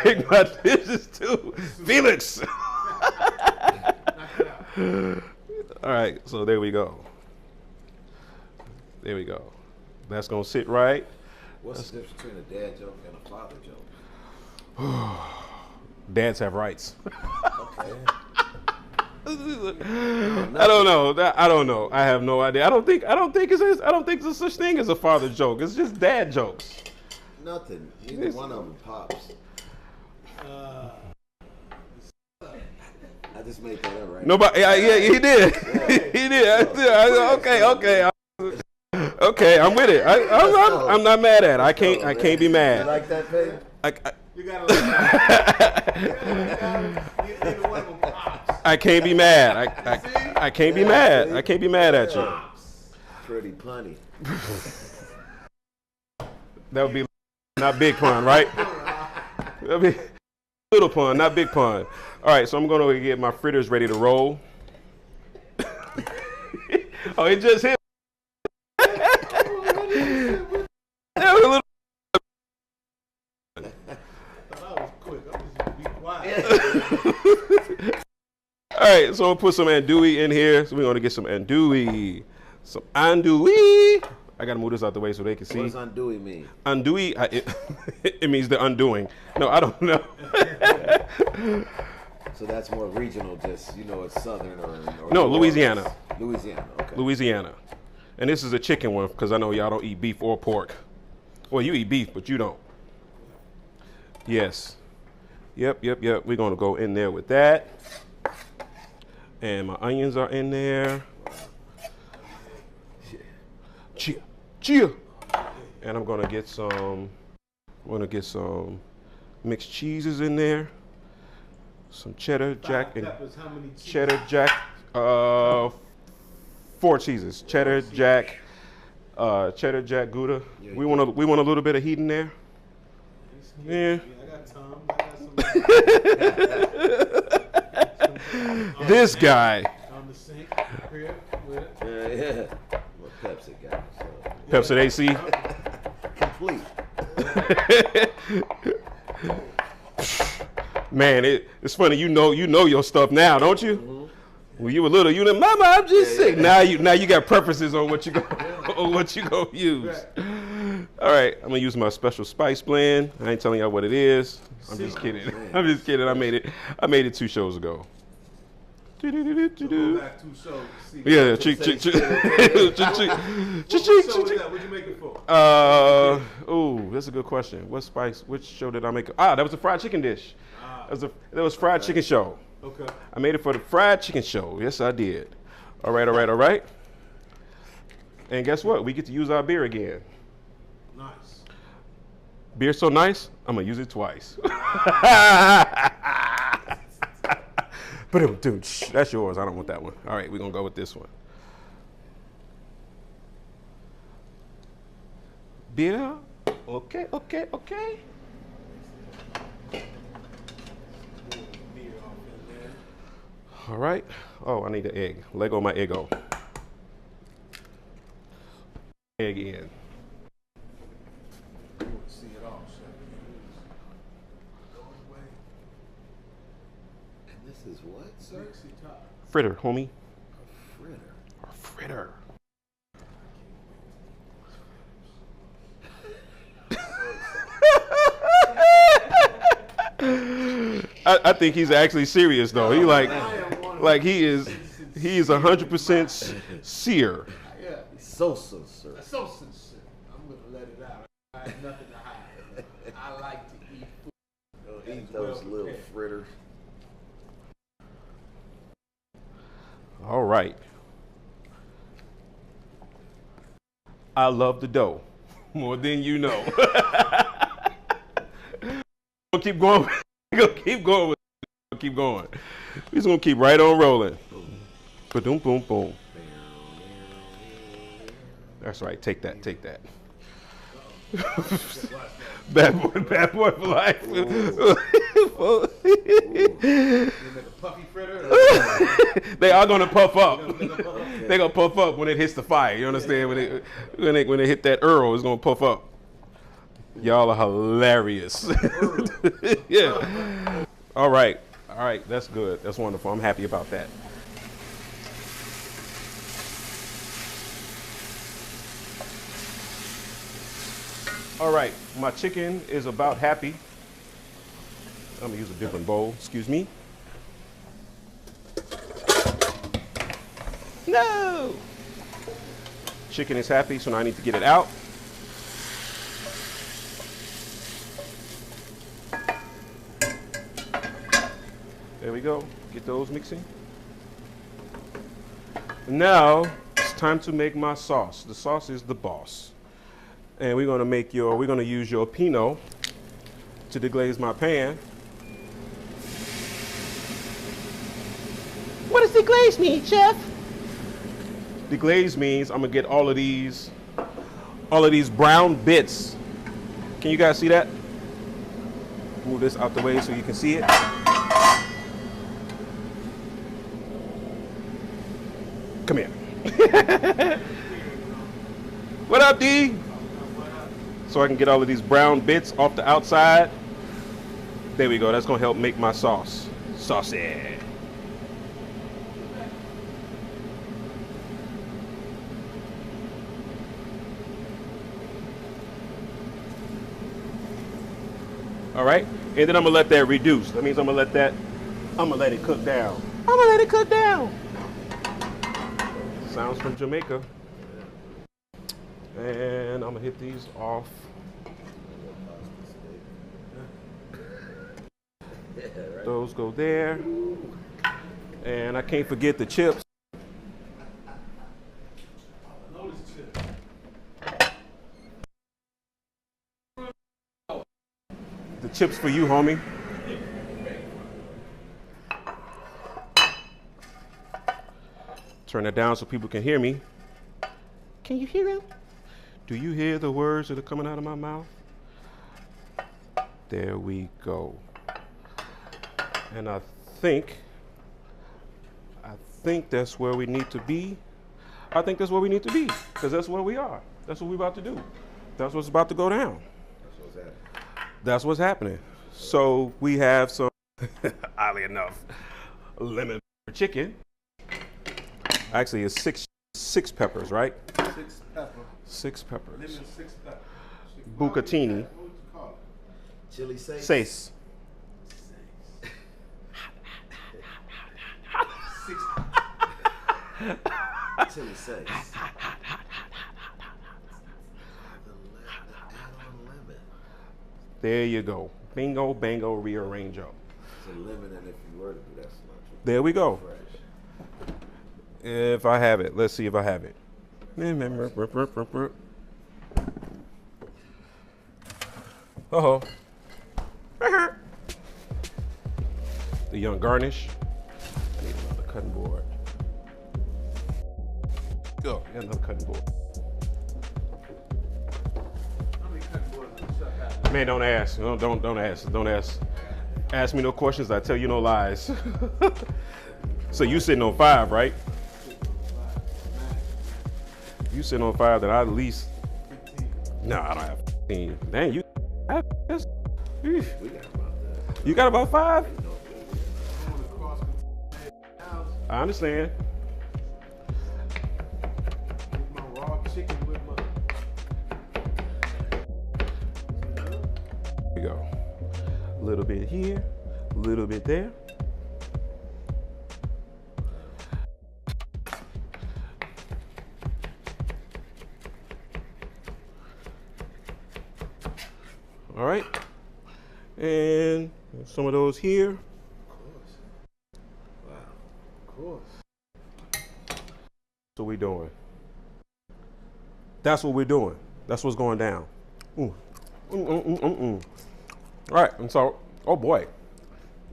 take my dishes to. Felix. Knock it out. All right, so there we go. There we go. That's gonna sit right. What's the difference between a dad joke and a father joke? Dads have rights. Okay. I don't know. I don't know. I have no idea. I don't think it's such thing as a father joke. It's just dad jokes. Nothing. Neither one of them pops. I just made that up right Nobody. Yeah, he did. He did. Okay. Okay, I'm with it. I'm not mad at it. I can't be You mad. like that, babe? You gotta let neither one of them pops. I can't be mad. I can't be mad. I can't be mad at you. Pretty punny. That would be not big pun, right? That'd be little pun, not big pun. All right, so I'm gonna get my fritters ready to roll. Oh, it just hit. That was a little. That was quick. I'm just be quiet. All right, so I'm gonna put some andouille in here. So we're gonna get some andouille. Some andouille. I gotta move this out the way so they can see. What does andouille mean? Andouille, it means the undoing. No, I don't know. So that's more regional, just, it's southern or No, New Louisiana. Orleans. Louisiana, okay. Louisiana. And this is a chicken one because I know y'all don't eat beef or pork. Well, you eat beef, but you don't. Yes. Yep. We're gonna go in there with that. And my onions are in there. Chia. And I'm gonna get some mixed cheeses in there. Some cheddar jack and Peppers, how many cheeses? cheddar jack. 4 cheeses. Cheddar jack Gouda. Yeah, We want a little bit of heat in there. Yeah. I got time. I got some. This guy. On the sink here with it. Yeah. What Pepsi got? So. Pepsi AC. Complete. Man, it's funny. You know your stuff now, don't you? Mm-hmm. When you were little, you know, Mama, I'm just sick. Now you got preferences on what you go use. All right, I'm gonna use my special spice blend. I ain't telling y'all what it is. I'm just kidding. I'm just kidding. I made it 2 shows ago. Go back 2 shows. See. Yeah, What show is that? What'd you make it for? That's a good question. What spice? Which show did I make? That was a fried chicken dish. That was fried chicken show. Okay. I made it for the fried chicken show. Yes, I did. All right. And guess what? We get to use our beer again. Nice. Beer so nice, I'm gonna use it twice. But dude, that's yours. I don't want that one. All right, we're gonna go with this one. Beer. Okay. Beer off in there. All right. Oh, I need an egg. Lego my Eggo. Egg in. You want to see it all, so. Go away. And this is what, sir? Sexy top. Fritter, homie. Fritter. Or fritter. I think he's actually serious though. He he's 100% sear. Yeah. So sincere. That's so sincere. I'm going to let it out. I have nothing to hide. I like to eat food. Go eat those little fritters. All right. I love the dough more than you know. We'll keep going. We're gonna keep going. We're just gonna keep right on rolling. Boom, boom, boom. That's right. Take that. Bad boy for life. You make a puffy fritter? They are gonna puff up. They're gonna puff up when it hits the fire. You understand? When they hit that Earl, it's gonna puff up. Y'all are hilarious. Yeah. All right. That's good. That's wonderful. I'm happy about that. All right, my chicken is about happy. I'm gonna use a different bowl, excuse me. No! Chicken is happy, so now I need to get it out. There we go, get those mixing. Now, it's time to make my sauce. The sauce is the boss. And we're gonna use your Pinot to deglaze my pan. What does deglaze mean, chef? Deglaze means I'm gonna get all of these brown bits. Can you guys see that? Move this out the way so you can see it. Come here. What up, D? So I can get all of these brown bits off the outside. There we go. That's gonna help make my sauce. Saucy. All right, and then I'm gonna let that reduce. That means I'm gonna let it cook down. I'm gonna let it cook down. Sounds from Jamaica. And I'm gonna hit these off. Those go there. And I can't forget the chips. The chips for you, homie. Turn it down so people can hear me. Can you hear him? Do you hear the words that are coming out of my mouth? There we go. And I think that's where we need to be. I think that's where we need to be, because that's where we are. That's what we're about to do. That's what's about to go down. That's what's happening. So we have some, oddly enough, lemon chicken. Actually, it's six peppers, right? 6 pepper. 6 peppers. Lemon 6 pepper. Bucatini. What would you call it? Chili Sace. Sace. 6. Chili Sace. There you go. Bingo, bango, rearrange up. It's a lemon, and if you were to do that cilantro. There we go. Fresh. If I have it, let's see if I have it. Uh-oh. The young garnish. I need another cutting board. Go, got another cutting board. How many cutting boards does the chef have? Man, don't ask. Don't ask. Don't ask. Ask me no questions, I tell you no lies. So you sitting on 5, right? You sitting on 5, then I at least. 15. No, I don't have 15. Dang, you have this? We got about that. You got about 5? I want to cross the house I understand. with my raw chicken with my. Here we go. A little bit here, a little bit there. All right, and some of those here. Of course. Wow. Of course. That's what we're doing. That's what we're doing. That's what's going down. All right, and so, oh boy,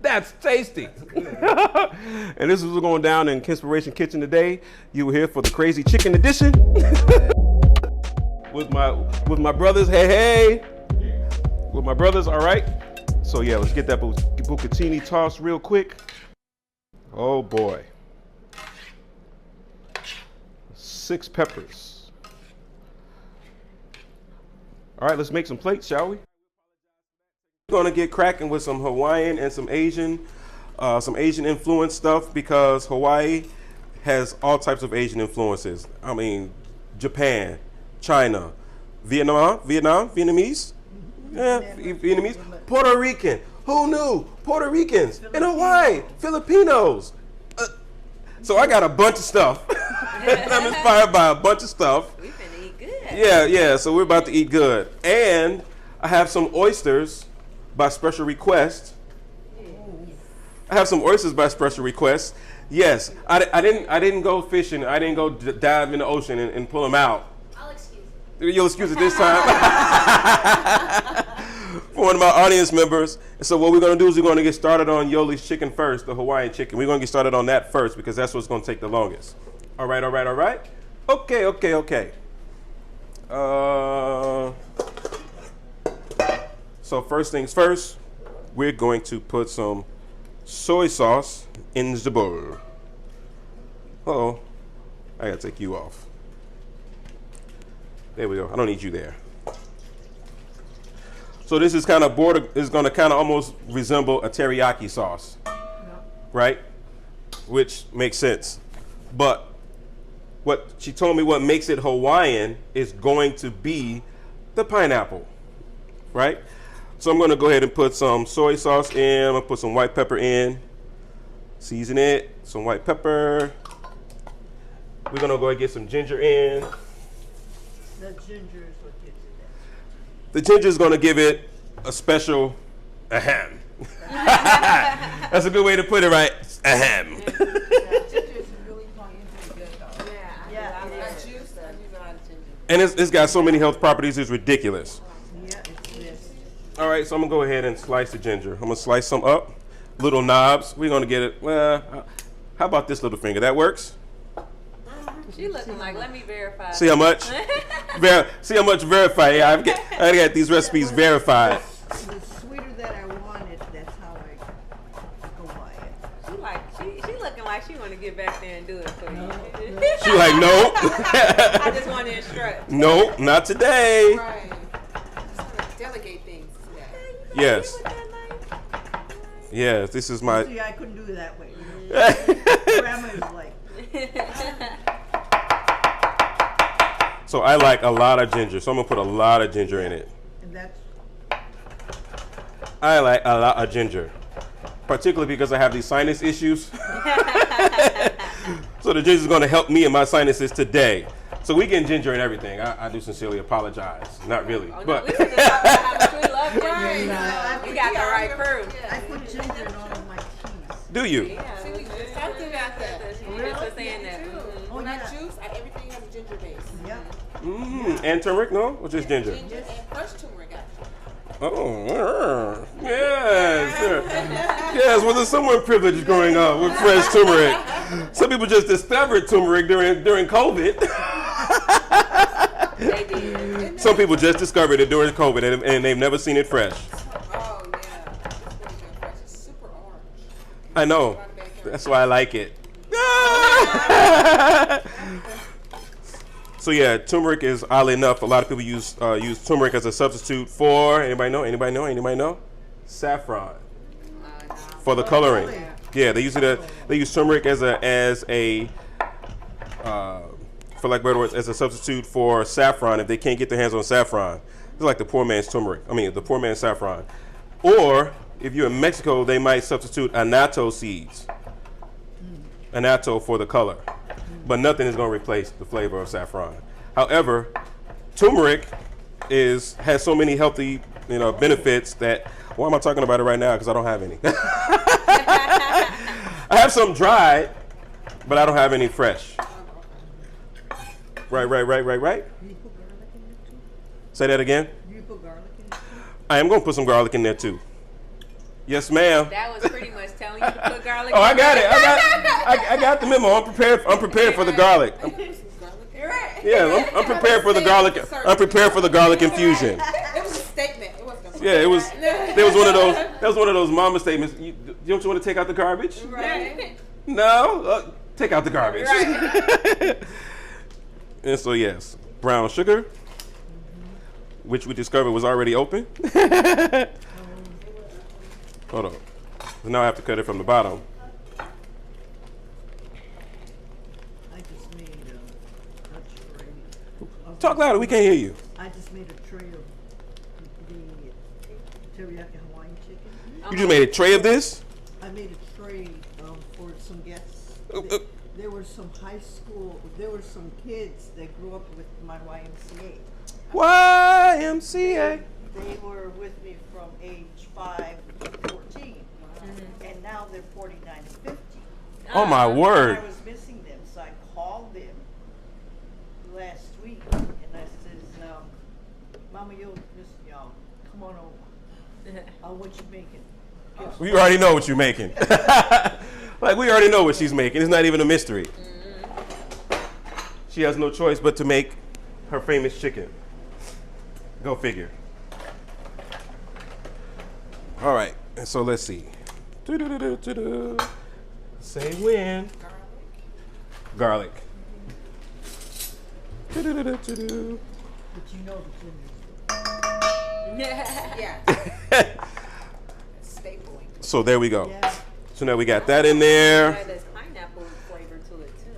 that's tasty. And this is what's going down in Kenspiration Kitchen today. You were here for the Crazy Chicken Edition with my brothers. Hey. With my brothers, all right? So yeah, let's get that bucatini tossed real quick. Oh boy. 6 peppers. All right, let's make some plates, shall we? We're gonna get cracking with some Hawaiian and some Asian influence stuff, because Hawaii has all types of Asian influences. I mean, Japan, China, Vietnamese, yeah, Vietnamese, Puerto Rican. Who knew? Puerto Ricans in Hawaii, Filipinos. So I got a bunch of stuff. I'm inspired by a bunch of stuff. We finna eat good. Yeah. So we're about to eat good, and I have some oysters by special request. Yes, I didn't go fishing. I didn't go dive in the ocean and pull them out. I'll excuse you. You'll excuse it this time. For one of my audience members. So what we're going to do is we're going to get started on Yoli's chicken first, the Hawaiian chicken. We're going to get started on that first because that's what's going to take the longest. All right. Okay. So first things first, we're going to put some soy sauce in the bowl. Uh-oh. I got to take you off. There we go. I don't need you there. So this is going to kind of almost resemble a teriyaki sauce, right? Which makes sense. But what she told me what makes it Hawaiian is going to be the pineapple, right? So I'm going to go ahead and put some soy sauce in. I'm going to put some white pepper in, season it, some white pepper. We're going to go ahead and get some ginger in. The ginger is what gives it that. The ginger is going to give it a special ahem. That's a good way to put it, right? Ahem. Ginger is really good though. Yeah. I use a lot of ginger. And it's got so many health properties, it's ridiculous. Yeah, it's this. All right, so I'm going to go ahead and slice the ginger. I'm going to slice some up, little knobs. We're going to get it, well, how about this little finger? That works? She looking like, let me verify. See how much? See how much verified. Yeah, I got these recipes verified. The sweeter that I want it, that's how I go by it. She looking like she want to get back there and do it for you. She like, nope. I just want to instruct. Nope, not today. Right. Delegate things. Yes. Yes, this is my. See, I couldn't do it that way. Grandma is like. So I like a lot of ginger, so I'm gonna put a lot of ginger in it. And that's. I like a lot of ginger, particularly because I have these sinus issues. So the ginger is gonna help me in my sinuses today. So we getting ginger and everything. I do sincerely apologize. Not really, but. We just talk about how much we love ginger. You got the right proof. I put ginger in all of my teas. Do you? Yeah, we just talked about that. She just was saying that. Oh, When I yeah. juice, everything has a ginger base. Yep. And turmeric, no? Or just ginger? Ginger and fresh turmeric, actually. Oh, yes. Yes, well, there's someone privileged growing up with fresh turmeric. Some people just discovered turmeric during COVID. They did. Some people just discovered it during COVID and they've never seen it fresh. Oh, yeah. It's really good fresh. It's super orange. I know. That's why I like it. So yeah, turmeric is oddly enough. A lot of people use turmeric as a substitute for anybody know? Saffron for the coloring. Yeah, they use it. They use turmeric as a for lack of better words, as a substitute for saffron if they can't get their hands on saffron. It's like the poor man's turmeric. I mean, the poor man's saffron. Or if you're in Mexico, they might substitute annatto seeds. Annatto for the color. But nothing is going to replace the flavor of saffron. However, turmeric has so many healthy, benefits that why am I talking about it right now? Because I don't have any. I have some dried, but I don't have any fresh. Right. Do you put garlic in there too? Say that again. Do you put garlic in there too? I am going to put some garlic in there too. Yes, ma'am. That was pretty much telling you to put garlic. Oh, I got it. I got the memo. I'm prepared for the garlic. You're right. Yeah, I'm prepared for the garlic. I'm prepared for the garlic infusion. It was a statement. It wasn't a Yeah, it was. There was one of those. That was one of those mama statements. Don't you want to take out the garbage? Right. No, take out the garbage. Right. And so yes, brown sugar, which we discovered was already open. Hold on. So now I have to cut it from the bottom. I just made Dutch gravy. Talk louder. We can't hear you. I just made a tray of the teriyaki Hawaiian chicken. You just made a tray of this? I made a tray for some guests. There were some kids that grew up with my YMCA. YMCA. They were with me from age 5 to 14, and now they're 49 and 50. Oh my word. I was missing them, so I called them last week, and I says, Mama, you'll miss y'all. Come on over. What you making? We already know what you're making. Like, we already know what she's making. It's not even a mystery. She has no choice but to make her famous chicken. Go figure. All right, and so let's see. Say when. Garlic. But you know the Yeah. Stapling. So there we go. Yeah. So now we got that in there. There's pineapple flavor to it too.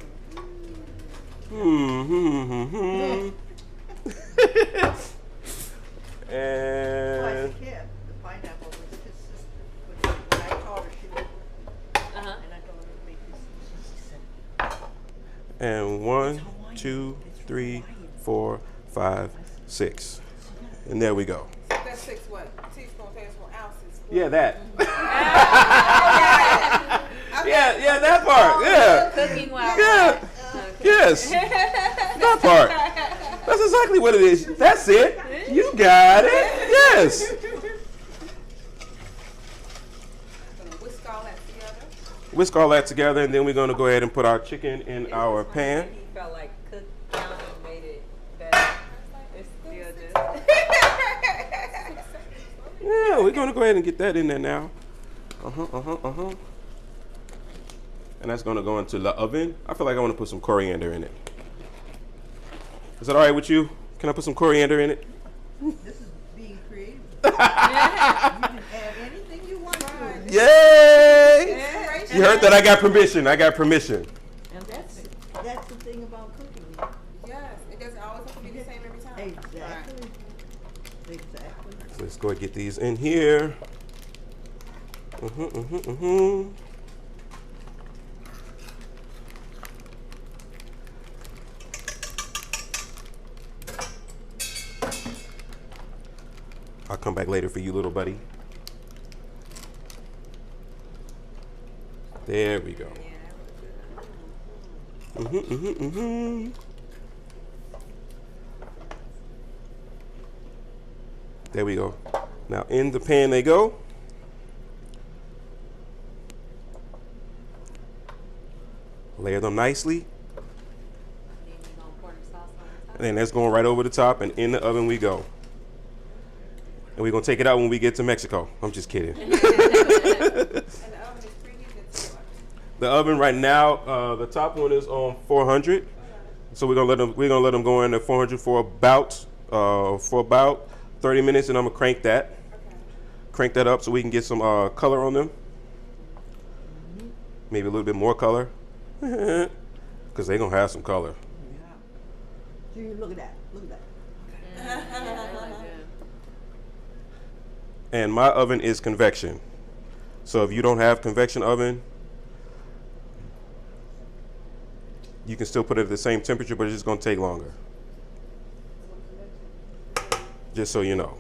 And The pineapple was his sister. When I taught her, she would. And I told her to make this. She said, and 1, 2, 3, 4, 5, 6. And there we go. That's 6 what? Teaspoons, tablespoons, ounces. Yeah, that. yeah, that part. Yeah. Cooking while Yeah. Yes. That part. That's exactly what it is. That's it. You got it. Yes. Gonna whisk all that together. Whisk all that together, and then we're going to go ahead and put our chicken in our pan. He felt like cook down and made it better. It's still just. Yeah, we're going to go ahead and get that in there now. And that's going to go into the oven. I feel like I want to put some coriander in it. Is that all right with you? Can I put some coriander in it? this is being creative. You can add anything you want to it. Yay! You heard that? I got permission. I got permission. And that's the thing about cooking. Yes, it doesn't always have to be the same every time. Exactly. Exactly. So let's go and get these in here. I'll come back later for you, little buddy. There we go. There we go. Now in the pan they go. Layer them nicely. And then that's going right over the top, and in the oven we go. And we're going to take it out when we get to Mexico. I'm just kidding. And the oven is preheated to what? The oven right now, the top one is on 400. So we're gonna let them go in at 400 for about 30 minutes, and I'm gonna crank that. Okay. Crank that up so we can get some color on them. Maybe a little bit more color, because they're gonna have some color. Yeah. See, look at that. Look at that. And my oven is convection. So if you don't have convection oven, you can still put it at the same temperature, but it's just gonna take longer. Just so you know.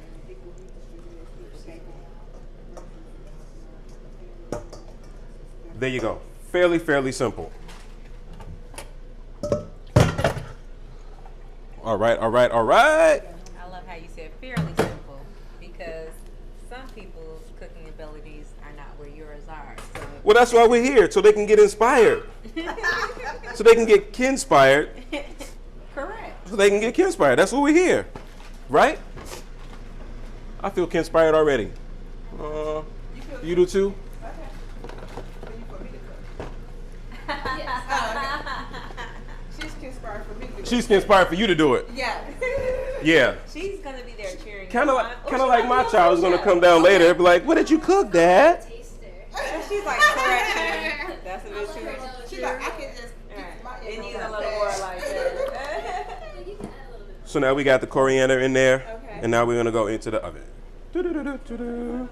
There you go. Fairly simple. All right. I love how you said fairly simple, because some people's cooking abilities are not where yours are. So Well, that's why we're here, so they can get inspired. So they can get Kenspired. correct. So they can get Kenspired. That's what we're here, right? I feel Kenspired already. You do too? She's inspired for me to do it. She's inspired for you to do it. Yeah. Yeah. She's gonna be there cheering. Kind of you like, on. like my child is gonna come down later and be like, "What did you cook, Dad?" She's like correction. That's a bit too much. She's like, I can just. It needs a little more like that. So now we got the coriander in there, Okay. and now we're gonna go into the oven. Do-do-do-do-do-do.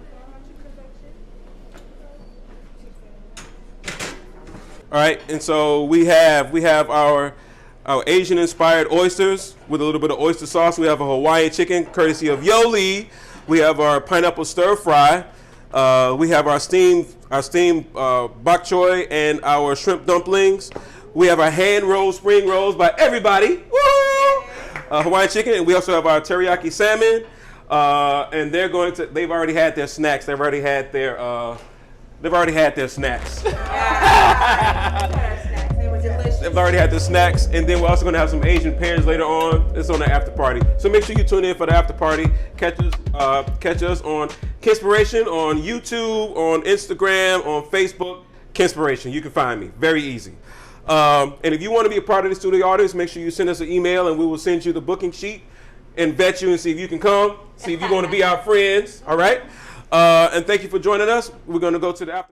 All right, and so we have our Asian inspired oysters with a little bit of oyster sauce. We have a Hawaiian chicken courtesy of Yoli. We have our pineapple stir fry. We have our steamed bok choy and our shrimp dumplings. We have our hand rolled spring rolls by everybody. Woo! Hawaiian chicken, and we also have our teriyaki salmon. And they've already had their snacks. They've already had their snacks. They were delicious. They've already had the snacks, and then we're also going to have some Asian pears later on. It's on the after party, so make sure you tune in for the after party. Catch us on Kenspiration on YouTube, on Instagram, on Facebook. Kenspiration, you can find me. Very easy. And if you want to be a part of the studio audience, make sure you send us an email, and we will send you the booking sheet and vet you and see if you can come. See if you want to be our friends. All right. And thank you for joining us. We're going to go to the after.